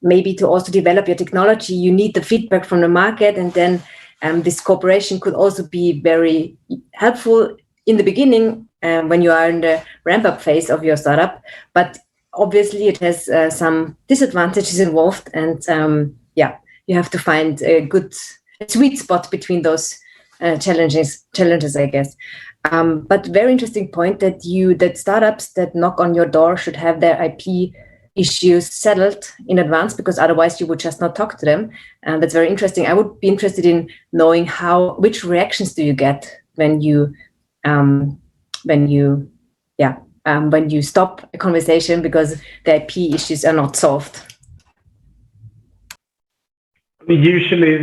Speaker 1: maybe to also develop your technology, you need the feedback from the market. And then this cooperation could also be very helpful in the beginning when you are in the ramp-up phase of your startup. But obviously, it has some disadvantages involved. And you have to find a sweet spot between those challenges, I guess. But very interesting point that startups that knock on your door should have their IP issues settled in advance, because otherwise you would just not talk to them. And that's very interesting. I would be interested in knowing which reactions do you get when you stop a conversation because the IP issues are not solved.
Speaker 3: Usually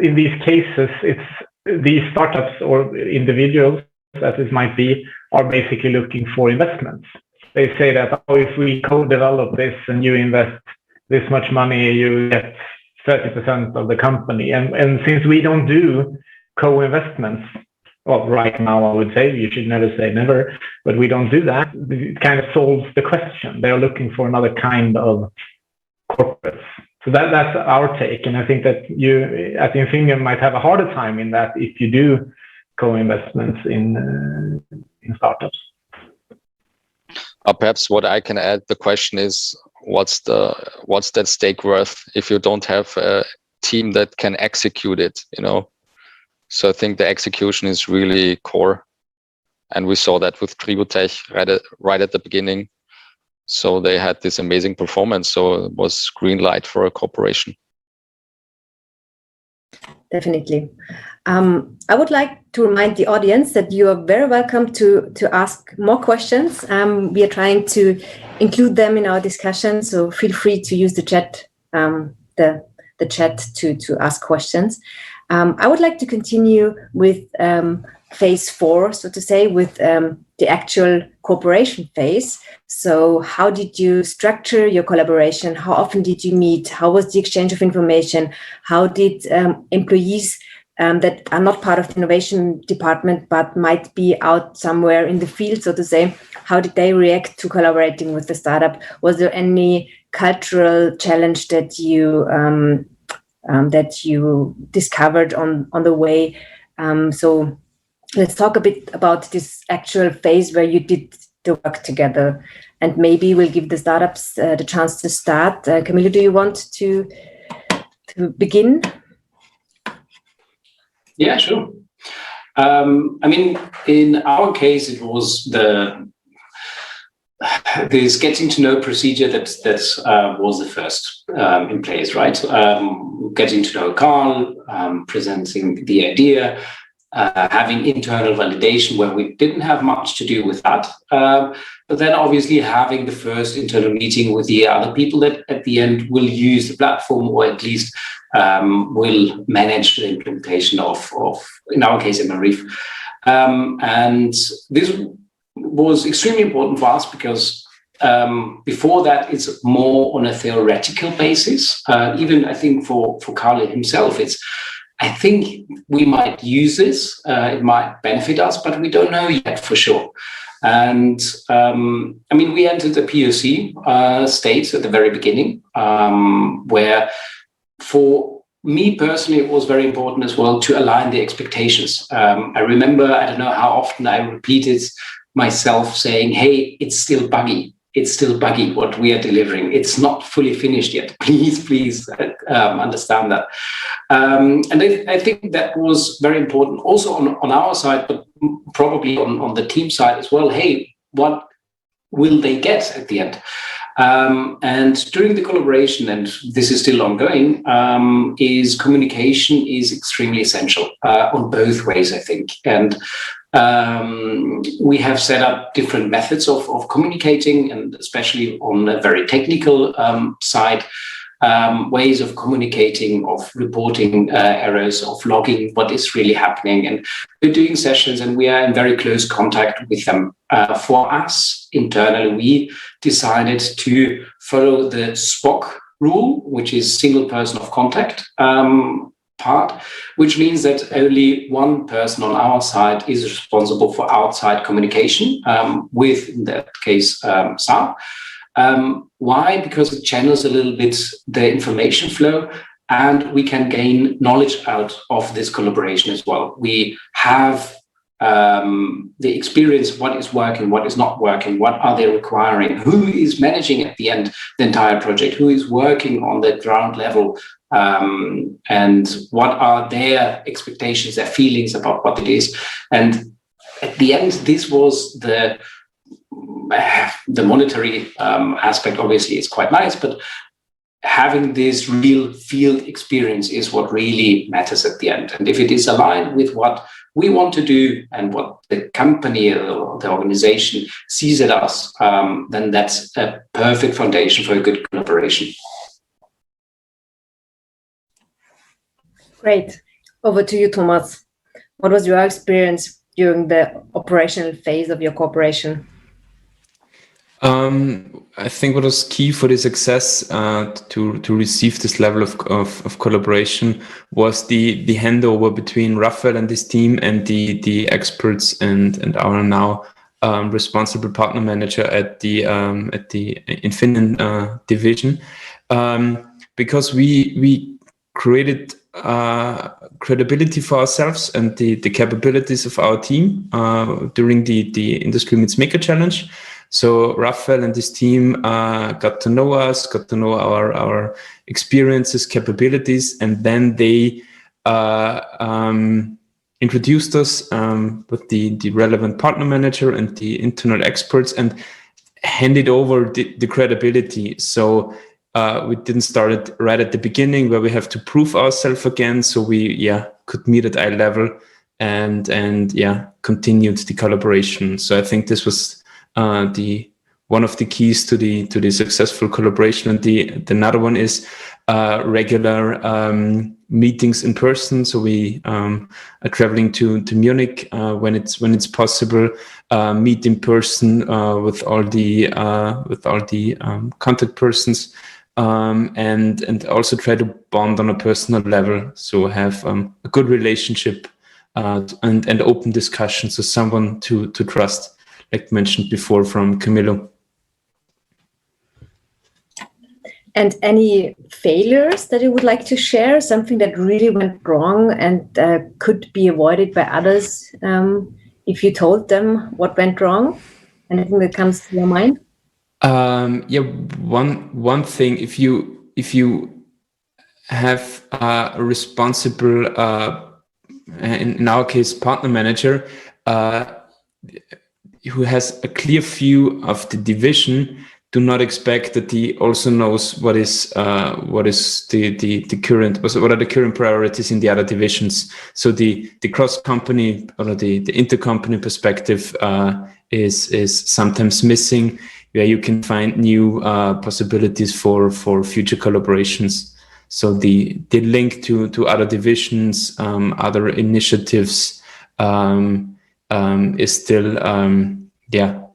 Speaker 3: in these cases, it's these startups or individuals, as it might be, are basically looking for investments. They say that, if we co-develop this and you invest this much money, you get 30% of the company. And since we don't do co-investments, well, right now I would say, you should never say never, but we don't do that, it kind of solves the question. They're looking for another kind of corporates. So that's our take. And I think that you at Infineon might have a harder time in that if you do co-investments in startups.
Speaker 5: Perhaps what I can add, the question is, what's that stake worth if you don't have a team that can execute it, So I think the execution is really core. And we saw that with Tributech right at the beginning. So they had this amazing performance. So it was green light for a corporation.
Speaker 1: Definitely. I would like to remind the audience that you are very welcome to ask more questions. We are trying to include them in our discussion, so feel free to use the chat, the chat to ask questions. I would like to continue with phase 4, so to say, with the actual cooperation phase. So how did you structure your collaboration? How often did you meet? How was the exchange of information? How did employees that are not part of the innovation department but might be out somewhere in the field, so to say, how did they react to collaborating with the startup? Was there any cultural challenge that you discovered on the way? So let's talk a bit about this actual phase where you did the work together, and maybe we'll give the startups the chance to start. Camilo, do you want to begin?
Speaker 2: Yeah, sure. I mean, in our case, it was this getting to know procedure that was the first in place, right? Getting to know Carl, presenting the idea, having internal validation where we didn't have much to do with that. But then obviously having the first internal meeting with the other people that at the end will use the platform, or at least will manage the implementation of in our case, Emerif. And this was extremely important for us because before that, it's more on a theoretical basis. Even I think for Carlo himself, I think we might use this, it might benefit us, but we don't know yet for sure. And we entered the POC stage at the very beginning, where for me personally, it was very important as well to align the expectations. I remember, I don't know how often I repeated myself saying, hey, it's still buggy. It's still buggy what we are delivering. It's not fully finished yet. Please understand that. And I think that was very important also on our side, but probably on the team side as well. Hey, what will they get at the end? And during the collaboration, and this is still ongoing, is communication is extremely essential on both ways, I think. And we have set up different methods of communicating, and especially on a very technical side, ways of communicating, of reporting errors, of logging what is really happening. And we're doing sessions and we are in very close contact with them. For us internally, we decided to follow the SPOC rule, which is single person of contact part, which means that only one person on our side is responsible for outside communication with, in that case, SAP. Why? Because it channels a little bit the information flow, and we can gain knowledge out of this collaboration as well. We have the experience, what is working, what is not working, what are they requiring, who is managing at the end the entire project, who is working on the ground level, and what are their expectations, their feelings about what it is. And at the end, this was the monetary aspect obviously is quite nice, but having this real field experience is what really matters at the end. And if it is aligned with what we want to do and what the company or the organization sees at us, then that's a perfect foundation for a good collaboration.
Speaker 1: Great. Over to you, Thomas. What was your experience during the operational phase of your corporation?
Speaker 4: I think what was key for the success to receive this level of collaboration was the handover between Raphael and his team and the experts and our now responsible partner manager at the Infineon division, because we created credibility for ourselves and the capabilities of our team during the Industry Meets Maker Challenge. So Raphael and his team got to know us, got to know our experiences, capabilities, and then they introduced us with the relevant partner manager and the internal experts and handed over the credibility. So we didn't start it right at the beginning where we have to prove ourselves again. So we could meet at eye level and continued the collaboration. So I think this was one of the keys to the successful collaboration. And the another one is regular meetings in person. So we are traveling to Munich when it's possible, meet in person with all the contact persons, and also try to bond on a personal level. So have a good relationship and open discussions with someone to trust, like mentioned before from Camilo.
Speaker 1: And any failures that you would like to share, something that really went wrong and could be avoided by others if you told them what went wrong? Anything that comes to your mind?
Speaker 4: One thing, if you have a responsible, in our case, partner manager, who has a clear view of the division, do not expect that he also knows what are the current priorities in the other divisions. So the cross company or the intercompany perspective is sometimes missing, where you can find new possibilities for future collaborations. So the link to other divisions, other initiatives, is still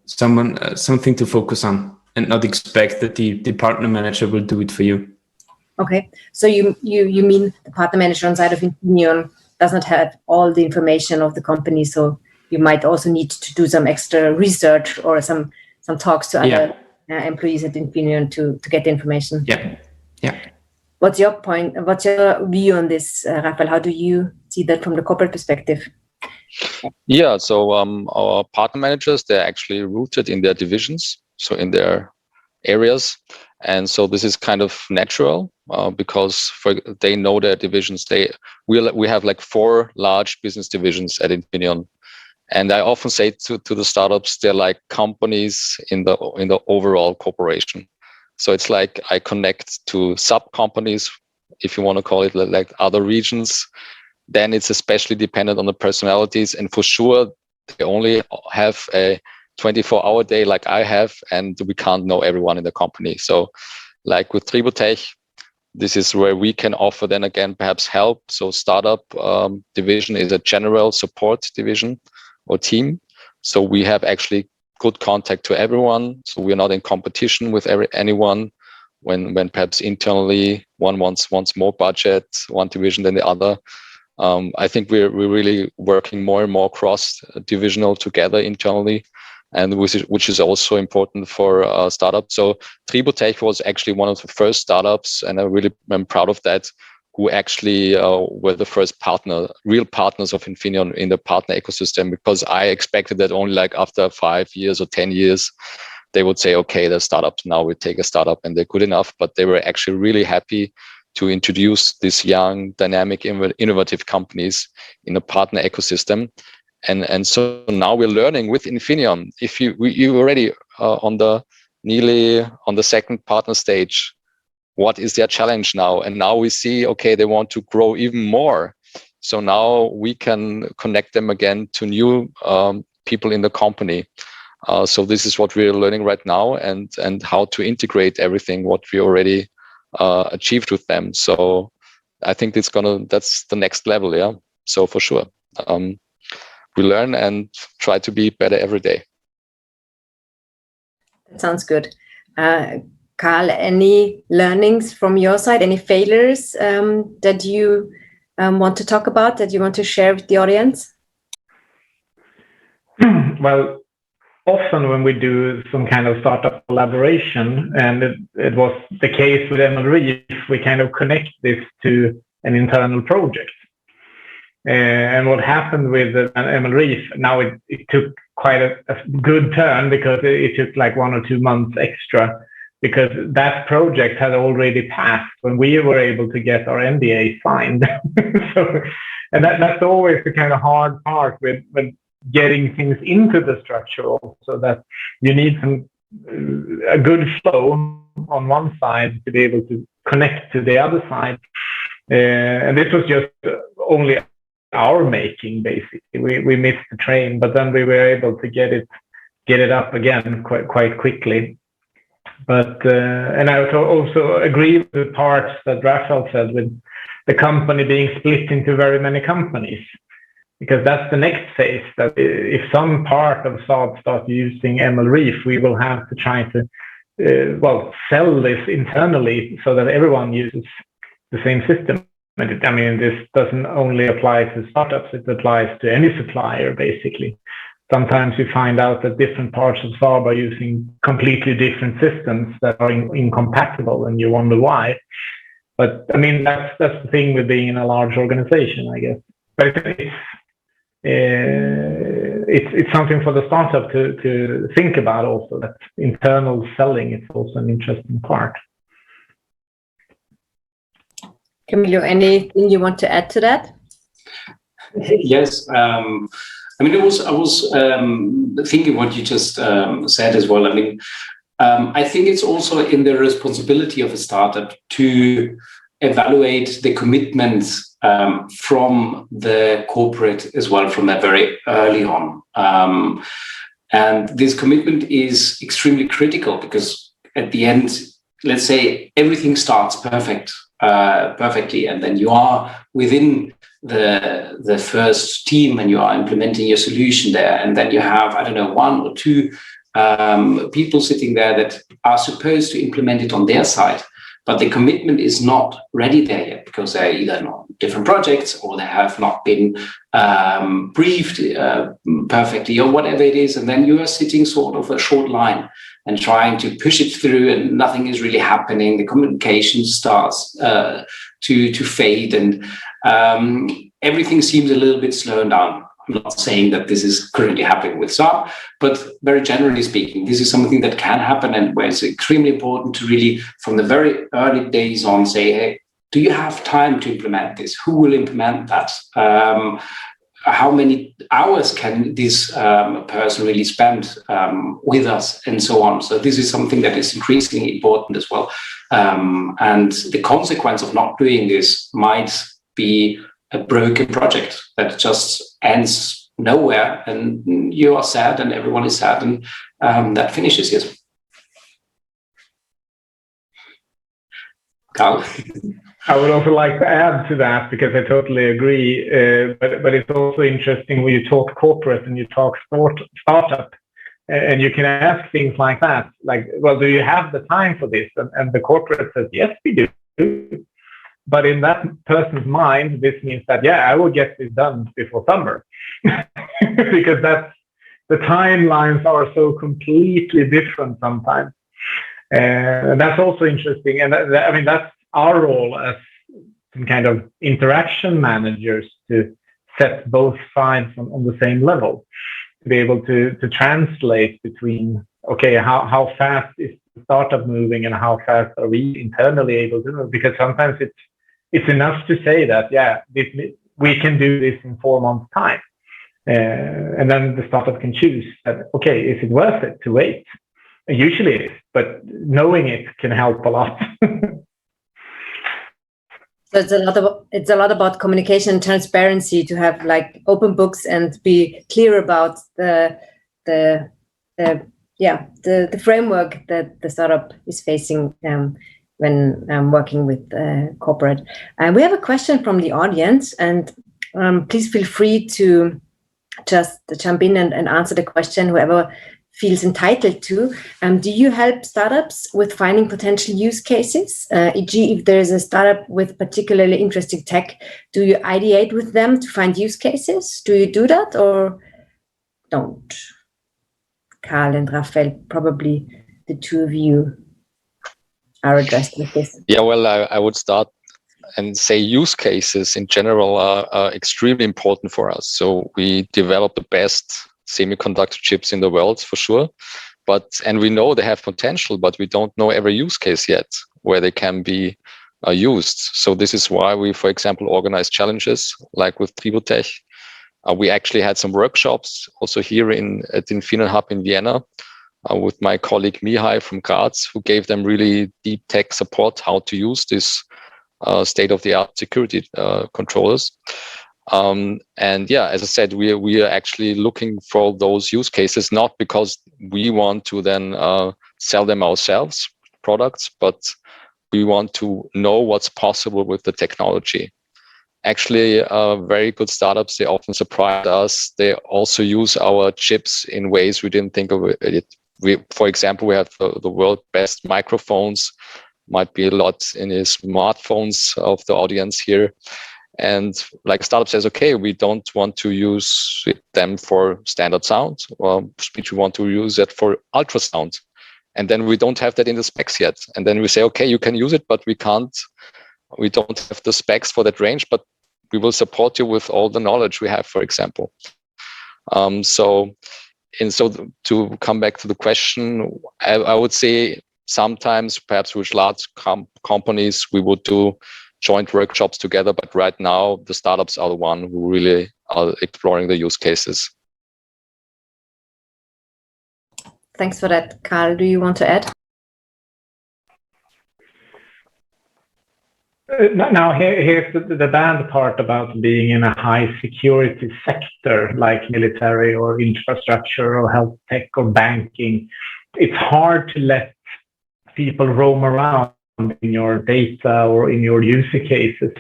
Speaker 4: something to focus on, and not expect that the partner manager will do it for you.
Speaker 1: Okay, so you mean the partner manager on side of Infineon does not have all the information of the company, so you might also need to do some extra research or some talks to other employees at Infineon to get the information.
Speaker 4: Yeah.
Speaker 1: What's your point? What's your view on this, Raphael? How do you see that from the corporate perspective?
Speaker 5: Yeah, so our partner managers, they're actually rooted in their divisions, so in their areas. And so this is kind of natural because they know their divisions. We have like 4 large business divisions at Infineon. And I often say to the startups, they're like companies in the overall corporation. So it's like I connect to sub companies, if you want to call it, like other regions. Then it's especially dependent on the personalities. And for sure, they only have a 24-hour day like I have, and we can't know everyone in the company. So like with Tributech, this is where we can offer then again, perhaps help. So startup division is a general support division or team. So we have actually good contact to everyone. So we're not in competition with anyone. When perhaps internally one wants more budget, one division than the other. I think we're really working more and more cross-divisional together internally, and which is also important for startups. So Tributech was actually one of the first startups, and I really am proud of that, who actually were the first real partners of Infineon in the partner ecosystem, because I expected that only like after 5 years or 10 years, they would say, okay, they're startups, now we take a startup and they're good enough. But they were actually really happy to introduce these young, dynamic, innovative companies in a partner ecosystem. And so now we're learning with Infineon. If you already nearly on the second partner stage, what is their challenge now? And now we see, okay, they want to grow even more. So now we can connect them again to new people in the company. So this is what we're learning right now, and how to integrate everything what we already achieved with them. So I think that's the next level. Yeah. So for sure, we learn and try to be better every day.
Speaker 1: That sounds good. Carl, any learnings from your side? Any failures that you want to talk about, that you want to share with the audience?
Speaker 3: Well, often when we do some kind of startup collaboration, and it was the case with MLReef, we kind of connect this to an internal project. And what happened with MLReef, now it took quite a good turn, because it took like 1 or 2 months extra, because that project had already passed when we were able to get our NDA signed. So, and that's always the kind of hard part with getting things into the structure, also that you need a good flow on one side to be able to connect to the other side. And this was just only our making, basically. We missed the train, but then we were able to get it up again quite quickly. But and I also agree with the parts that Raphael said, with the company being split into very many companies, because that's the next phase. That if some part of Saab starts using MLReef, we will have to try to sell this internally so that everyone uses the same system. I mean, this doesn't only apply to startups; it applies to any supplier, basically. Sometimes you find out that different parts of Saab are using completely different systems that are incompatible, and you wonder why. But I mean, that's the thing with being in a large organization, I guess. But it's something for the startup to think about also, that internal selling is also an interesting part.
Speaker 1: Camilo, anything you want to add to that?
Speaker 2: Yes. I mean, I was thinking what you just said as well. I mean, I think it's also in the responsibility of a startup to evaluate the commitments from the corporate as well, from that very early on. And this commitment is extremely critical, because at the end, let's say everything starts perfectly, and then you are within the first team and you are implementing your solution there, and then you have, I don't know, one or two people sitting there that are supposed to implement it on their side, but the commitment is not ready there yet because they're either not different projects or they have not been briefed perfectly or whatever it is. And then you are sitting sort of a short line and trying to push it through and nothing is really happening. The communication starts to fade and everything seems a little bit slowed down. I'm not saying that this is currently happening with SAP, but very generally speaking, this is something that can happen and where it's extremely important to really, from the very early days on, say, hey, do you have time to implement this? Who will implement that? How many hours can this person really spend with us and so on? So this is something that is increasingly important as well. And the consequence of not doing this might be a broken project that just ends nowhere and you are sad and everyone is sad and that finishes, yes. Carl?
Speaker 3: I would also like to add to that because I totally agree, but it's also interesting when you talk corporate and you talk startup and you can ask things like that, like, well, do you have the time for this? And the corporate says, yes, we do. But in that person's mind, this means that, yeah, I will get this done before summer because the timelines are so completely different sometimes. And that's also interesting. And I mean, that's our role as some kind of interaction managers to set both sides on the same level, to be able to translate between, okay, how fast is the startup moving and how fast are we internally able to move? Because sometimes it's enough to say that, yeah, we can do this in 4 months' time. And then the startup can choose that, okay, is it worth it to wait? Usually it is, but knowing it can help a lot.
Speaker 1: So it's a lot about communication and transparency, to have like open books and be clear about the framework that the startup is facing when working with corporate. And we have a question from the audience, and please feel free to just jump in and answer the question, whoever feels entitled to. Do you help startups with finding potential use cases? E.g., if there is a startup with particularly interesting tech, do you ideate with them to find use cases? Do you do that or don't? Carl and Raphael, probably the two of you are addressed with this.
Speaker 5: Yeah, well, I would start and say use cases in general are extremely important for us. So we develop the best semiconductor chips in the world for sure, and we know they have potential, but we don't know every use case yet where they can be used. So this is why we, for example, organize challenges like with Tributech. We actually had some workshops also here at Infineon Hub in Vienna with my colleague Mihai from Graz, who gave them really deep tech support how to use this state-of-the-art security controllers. And yeah, as I said, we are actually looking for those use cases, not because we want to then sell them ourselves, products, but we want to know what's possible with the technology. Actually, very good startups, they often surprise us. They also use our chips in ways we didn't think of it. For example, we have the world's best microphones, might be a lot in the smartphones of the audience here. And like startup says, okay, we don't want to use them for standard sound or speech. We want to use it for ultrasound. And then we don't have that in the specs yet. And then we say, okay, you can use it, but we don't have the specs for that range, but we will support you with all the knowledge we have, for example. So to come back to the question, I would say sometimes perhaps with large companies, we would do joint workshops together, but right now the startups are the one who really are exploring the use cases.
Speaker 1: Thanks for that. Carl, do you want to add?
Speaker 3: Now, here's the bad part about being in a high security sector like military or infrastructure or health tech or banking. It's hard to let people roam around in your data or in your use cases.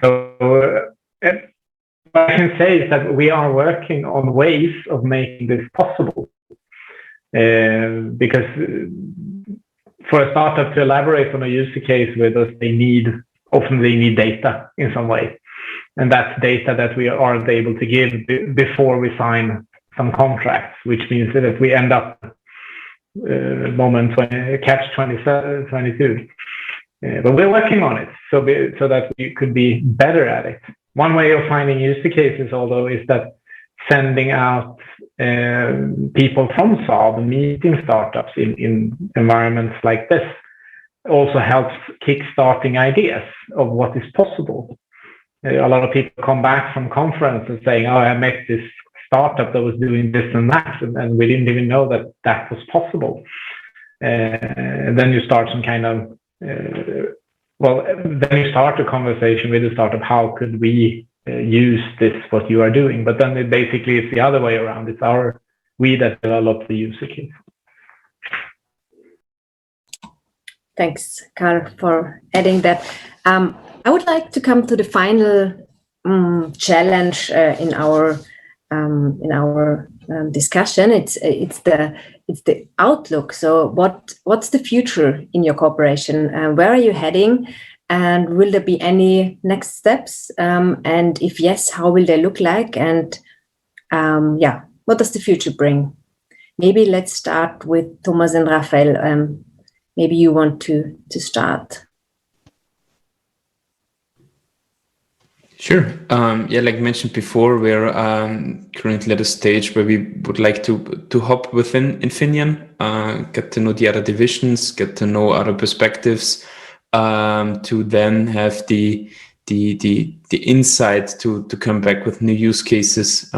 Speaker 3: So what I can say is that we are working on ways of making this possible. Because for a startup to elaborate on a use case with us, often they need data in some way. And that's data that we aren't able to give before we sign some contracts, which means that we end up catch 22. But we're working on it so that we could be better at it. One way of finding use cases, although, is that sending out people from Saab meeting startups in environments like this also helps kickstarting ideas of what is possible. A lot of people come back from conferences saying, "Oh, I met this startup that was doing this and that, and we didn't even know that that was possible." And then you start some kind of then you start a conversation with the startup. How could we use this, what you are doing? But then it's the other way around. It's we that develop the use case.
Speaker 1: Thanks, Carl, for adding that. I would like to come to the final challenge in our discussion. It's the outlook. So what's the future in your corporation? Where are you heading? And will there be any next steps? And if yes, how will they look like? And what does the future bring? Maybe let's start with Thomas and Raphael. Maybe you want to start.
Speaker 4: Sure. Like mentioned before, we're currently at a stage where we would like to hop within Infineon, get to know the other divisions, get to know other perspectives, to then have the insight to come back with new use cases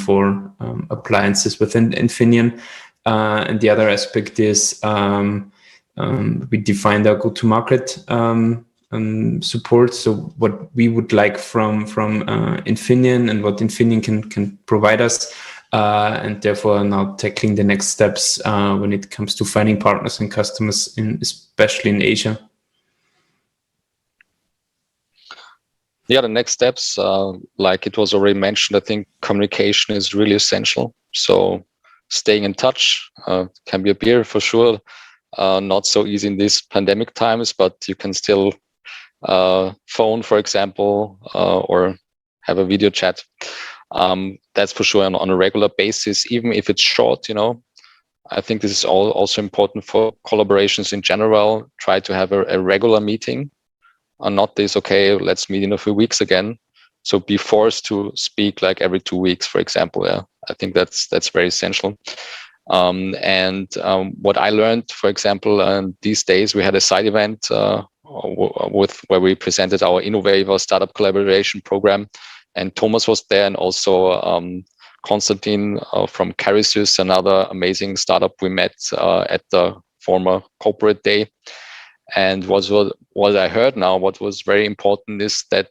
Speaker 4: for appliances within Infineon. And the other aspect is we defined our go-to-market support. So what we would like from Infineon and what Infineon can provide us, and therefore now tackling the next steps when it comes to finding partners and customers, especially in Asia.
Speaker 5: Yeah, the next steps, like it was already mentioned, I think communication is really essential. So staying in touch, can be a beer for sure. Not so easy in these pandemic times, but you can still phone, for example, or have a video chat. That's for sure on a regular basis, even if it's short, I think this is also important for collaborations in general. Try to have a regular meeting, and not this, okay, let's meet in a few weeks again. So be forced to speak like every 2 weeks, for example. Yeah, I think that's very essential. What I learned, for example, these days we had a side event where we presented our Innovator startup collaboration program, and Thomas was there, and also Konstantin from Carisius, another amazing startup we met at the former corporate day. And what I heard now, what was very important is that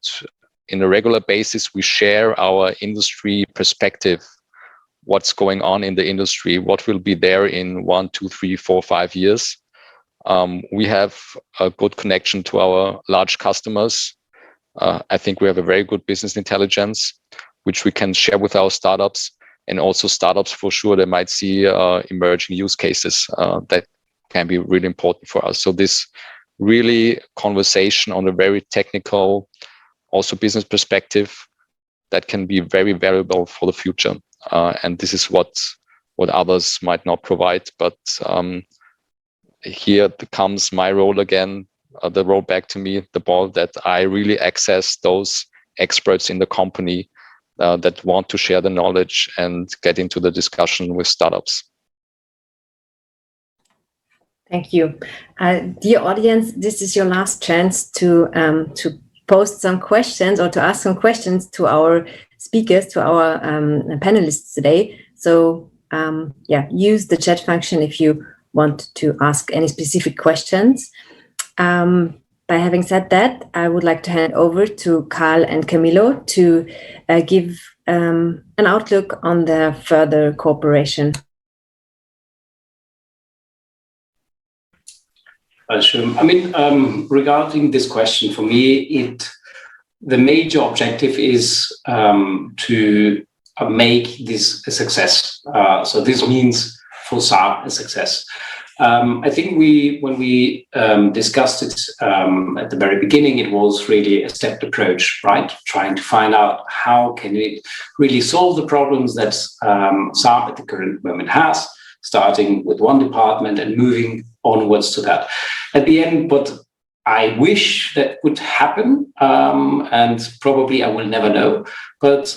Speaker 5: in a regular basis we share our industry perspective. What's going on in the industry, what will be there in 1, 2, 3, 4, 5 years. We have a good connection to our large customers. I think we have a very good business intelligence, which we can share with our startups, and also startups for sure, they might see emerging use cases that can be really important for us. So this really conversation on a very technical, also business perspective, that can be very valuable for the future. And this is what others might not provide. But here comes my role again, the role back to me, the ball, that I really access those experts in the company that want to share the knowledge and get into the discussion with startups.
Speaker 1: Thank you. Dear audience, this is your last chance to post some questions or to ask some questions to our speakers, to our panelists today. So use the chat function if you want to ask any specific questions. By having said that, I would like to hand over to Carl and Camilo to give an outlook on their further cooperation.
Speaker 2: Sure. I mean, regarding this question, for me, the major objective is to make this a success. So this means for Saab a success. I think when we discussed it at the very beginning, it was really a stepped approach, right? Trying to find out how can we really solve the problems that Saab at the current moment has, starting with one department and moving onwards to that. At the end, what I wish that would happen, and probably I will never know, but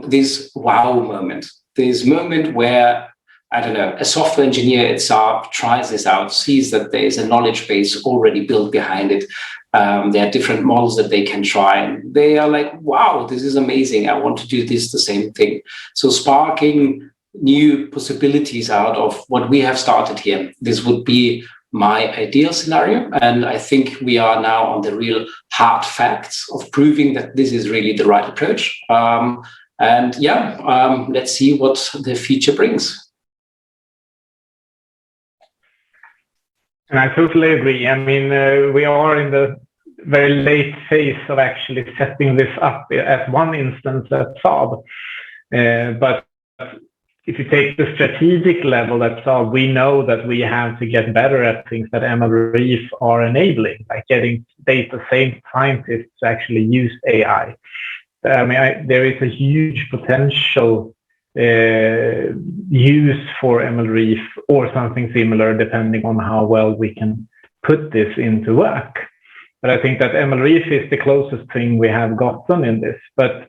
Speaker 2: this wow moment, this moment where, I don't know, a software engineer at Saab tries this out, sees that there is a knowledge base already built behind it. There are different models that they can try, and they are like, wow, this is amazing. I want to do this, the same thing. So sparking new possibilities out of what we have started here. This would be my ideal scenario. And I think we are now on the real hard facts of proving that this is really the right approach. Let's see what the future brings.
Speaker 3: And I totally agree. I mean, we are in the very late phase of actually setting this up at one instance at Saab. But if you take the strategic level at Saab, we know that we have to get better at things that MLReef are enabling, like getting data scientists to actually use AI. I mean, there is a huge potential use for MLReef or something similar, depending on how well we can put this into work. But I think that MLReef is the closest thing we have gotten in this. But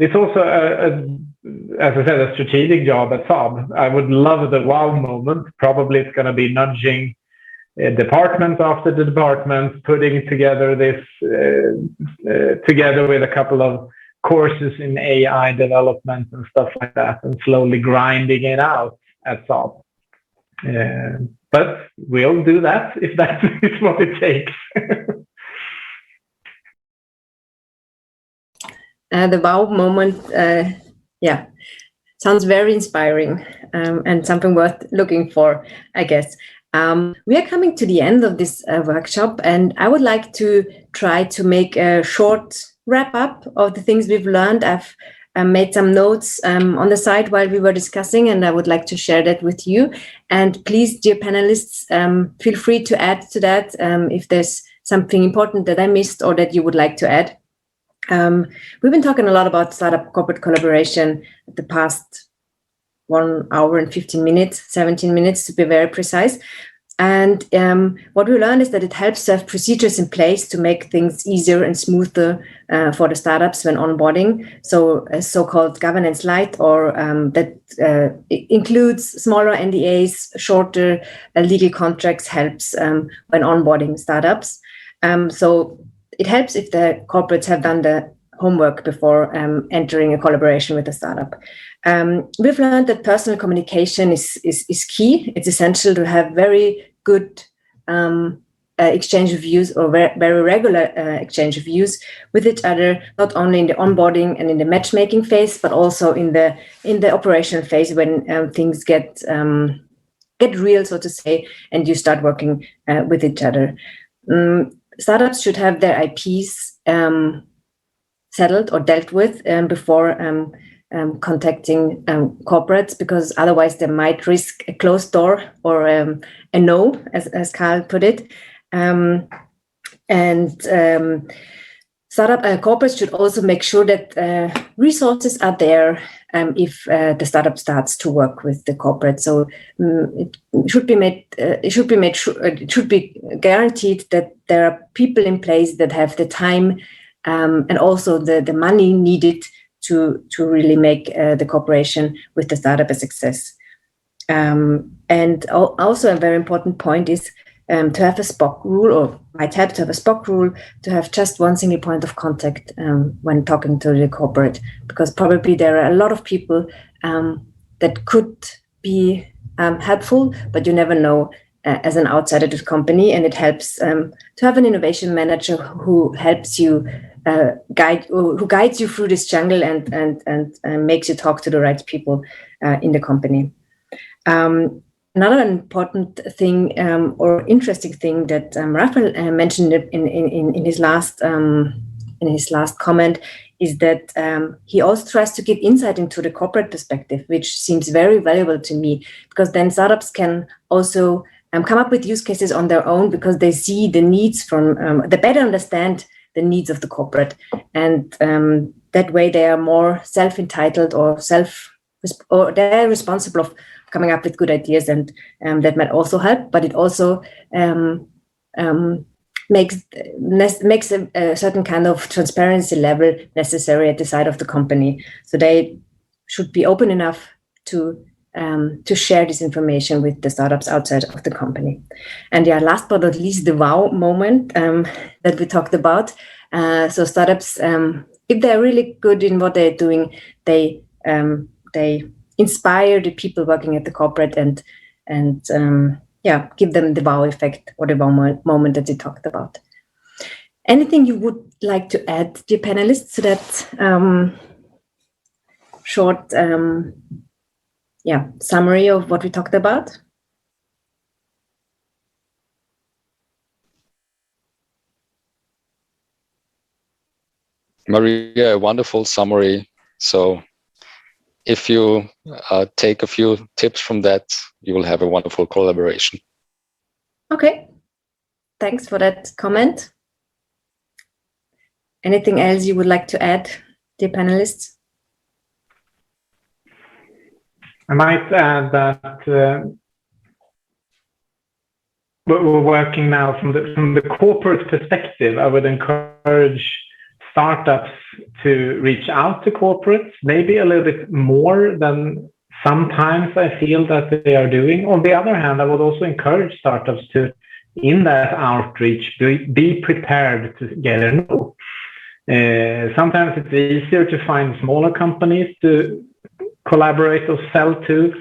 Speaker 3: it's also, as I said, a strategic job at Saab. I would love the wow moment. Probably it's going to be nudging department after the department, putting together this together with a couple of courses in AI development and stuff like that, and slowly grinding it out at Saab. But we'll do that if that is what it takes.
Speaker 1: The wow moment, sounds very inspiring and something worth looking for, I guess. We are coming to the end of this workshop, and I would like to try to make a short wrap up of the things we've learned. I've made some notes on the side while we were discussing, and I would like to share that with you. And please, dear panelists, feel free to add to that if there's something important that I missed or that you would like to add. We've been talking a lot about startup corporate collaboration the past 1 hour and 15 minutes, 17 minutes to be very precise. And what we learned is that it helps to have procedures in place to make things easier and smoother for the startups when onboarding. So a so-called governance light, or that includes smaller NDAs, shorter legal contracts, helps when onboarding startups. So it helps if the corporates have done the homework before entering a collaboration with a startup. We've learned that personal communication is key. It's essential to have very good exchange of views, or very regular exchange of views with each other, not only in the onboarding and in the matchmaking phase, but also in the operational phase when things get real, so to say, and you start working with each other. Startups should have their IPs settled or dealt with before contacting corporates, because otherwise they might risk a closed door or a no, as Carl put it. Startup corporates should also make sure that resources are there if the startup starts to work with the corporate. So it should be guaranteed that there are people in place that have the time and also the money needed to really make the cooperation with the startup a success. And also a very important point is to have a SPOC rule, or might have to have a SPOC rule, to have just one single point of contact when talking to the corporate, because probably there are a lot of people that could be helpful, but you never know as an outsider to the company, and it helps to have an innovation manager who helps you who guides you through this jungle and makes you talk to the right people in the company. Another important thing or interesting thing that Raphael mentioned in his last in his last comment is that he also tries to give insight into the corporate perspective, which seems very valuable to me, because then startups can also come up with use cases on their own, because they see the needs from, they better understand the needs of the corporate. And that way they are more self-entitled or they're responsible of coming up with good ideas, and that might also help, but it also makes a certain kind of transparency level necessary at the side of the company. So they should be open enough to share this information with the startups outside of the company. And yeah, last but not least, the wow moment that we talked about. So startups, if they're really good in what they're doing, they inspire the people working at the corporate and give them the wow effect or the wow moment that you talked about. Anything you would like to add, dear panelists, to that short summary of what we talked about?
Speaker 5: Maria, a wonderful summary. So if you take a few tips from that, you will have a wonderful collaboration.
Speaker 1: Okay, thanks for that comment. Anything else you would like to add, dear panelists?
Speaker 3: I might add that we're working now from the corporate perspective. I would encourage startups to reach out to corporates, maybe a little bit more than sometimes I feel that they are doing. On the other hand, I would also encourage startups to, in that outreach, be prepared to get a no. Sometimes it's easier to find smaller companies to collaborate or sell to.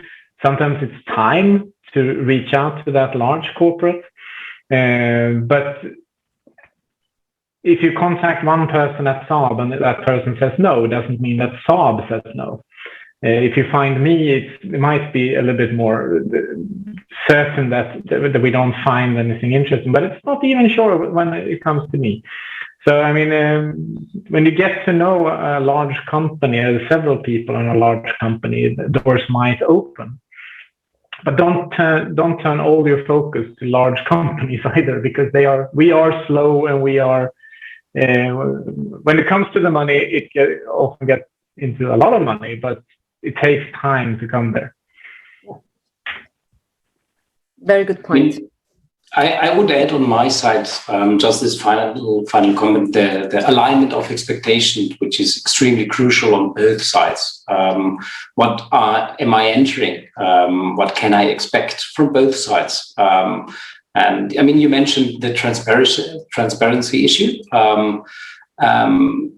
Speaker 3: Sometimes it's time to reach out to that large corporate. But if you contact one person at Saab and that person says no, it doesn't mean that Saab says no. If you find me, it might be a little bit more certain that we don't find anything interesting, but it's not even sure when it comes to me. So, I mean, when you get to know a large company, several people in a large company, the doors might open. But don't turn all your focus to large companies either, because we are slow, and we are when it comes to the money, it often gets into a lot of money, but it takes time to come there.
Speaker 1: Very good point.
Speaker 2: I would add on my side just this final comment: the alignment of expectation, which is extremely crucial on both sides. What am I entering? What can I expect from both sides? And I mean, you mentioned the transparency issue,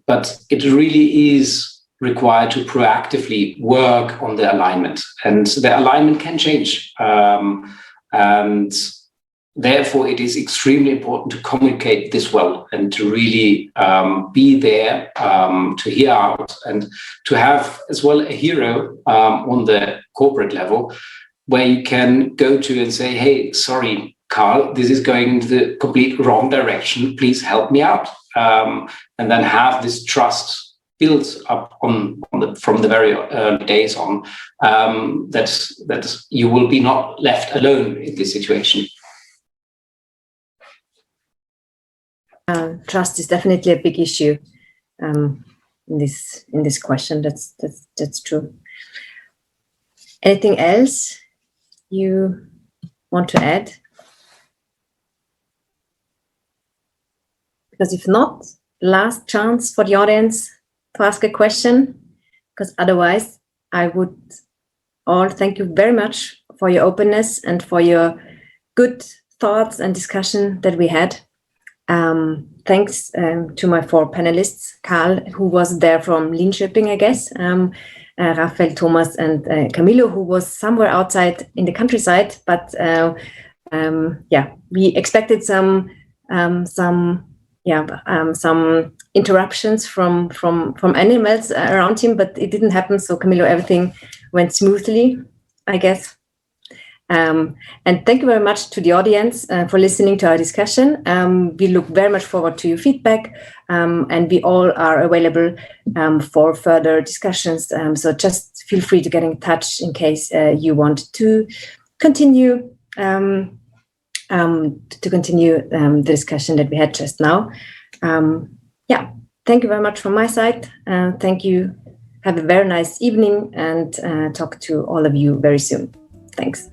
Speaker 2: but it really is required to proactively work on the alignment, and the alignment can change. And therefore, it is extremely important to communicate this well and to really be there to hear out, and to have as well a hero on the corporate level where you can go to and say, hey, sorry, Carl, this is going in the complete wrong direction. Please help me out. And then have this trust built up from the very early days on, that you will be not left alone in this situation.
Speaker 1: Trust is definitely a big issue in this question. That's true. Anything else you want to add? Because if not, last chance for the audience to ask a question, because otherwise I would all thank you very much for your openness and for your good thoughts and discussion that we had. Thanks to my 4 panelists, Carl, who was there from Linköping, I guess, Raphael, Thomas, and Camilo, who was somewhere outside in the countryside. But we expected some interruptions from animals around him, but it didn't happen. So Camilo, everything went smoothly, I guess. And thank you very much to the audience for listening to our discussion. We look very much forward to your feedback, and we all are available for further discussions. So just feel free to get in touch in case you want to continue the discussion that we had just now. Thank you very much from my side. Thank you. Have a very nice evening, and talk to all of you very soon. Thanks.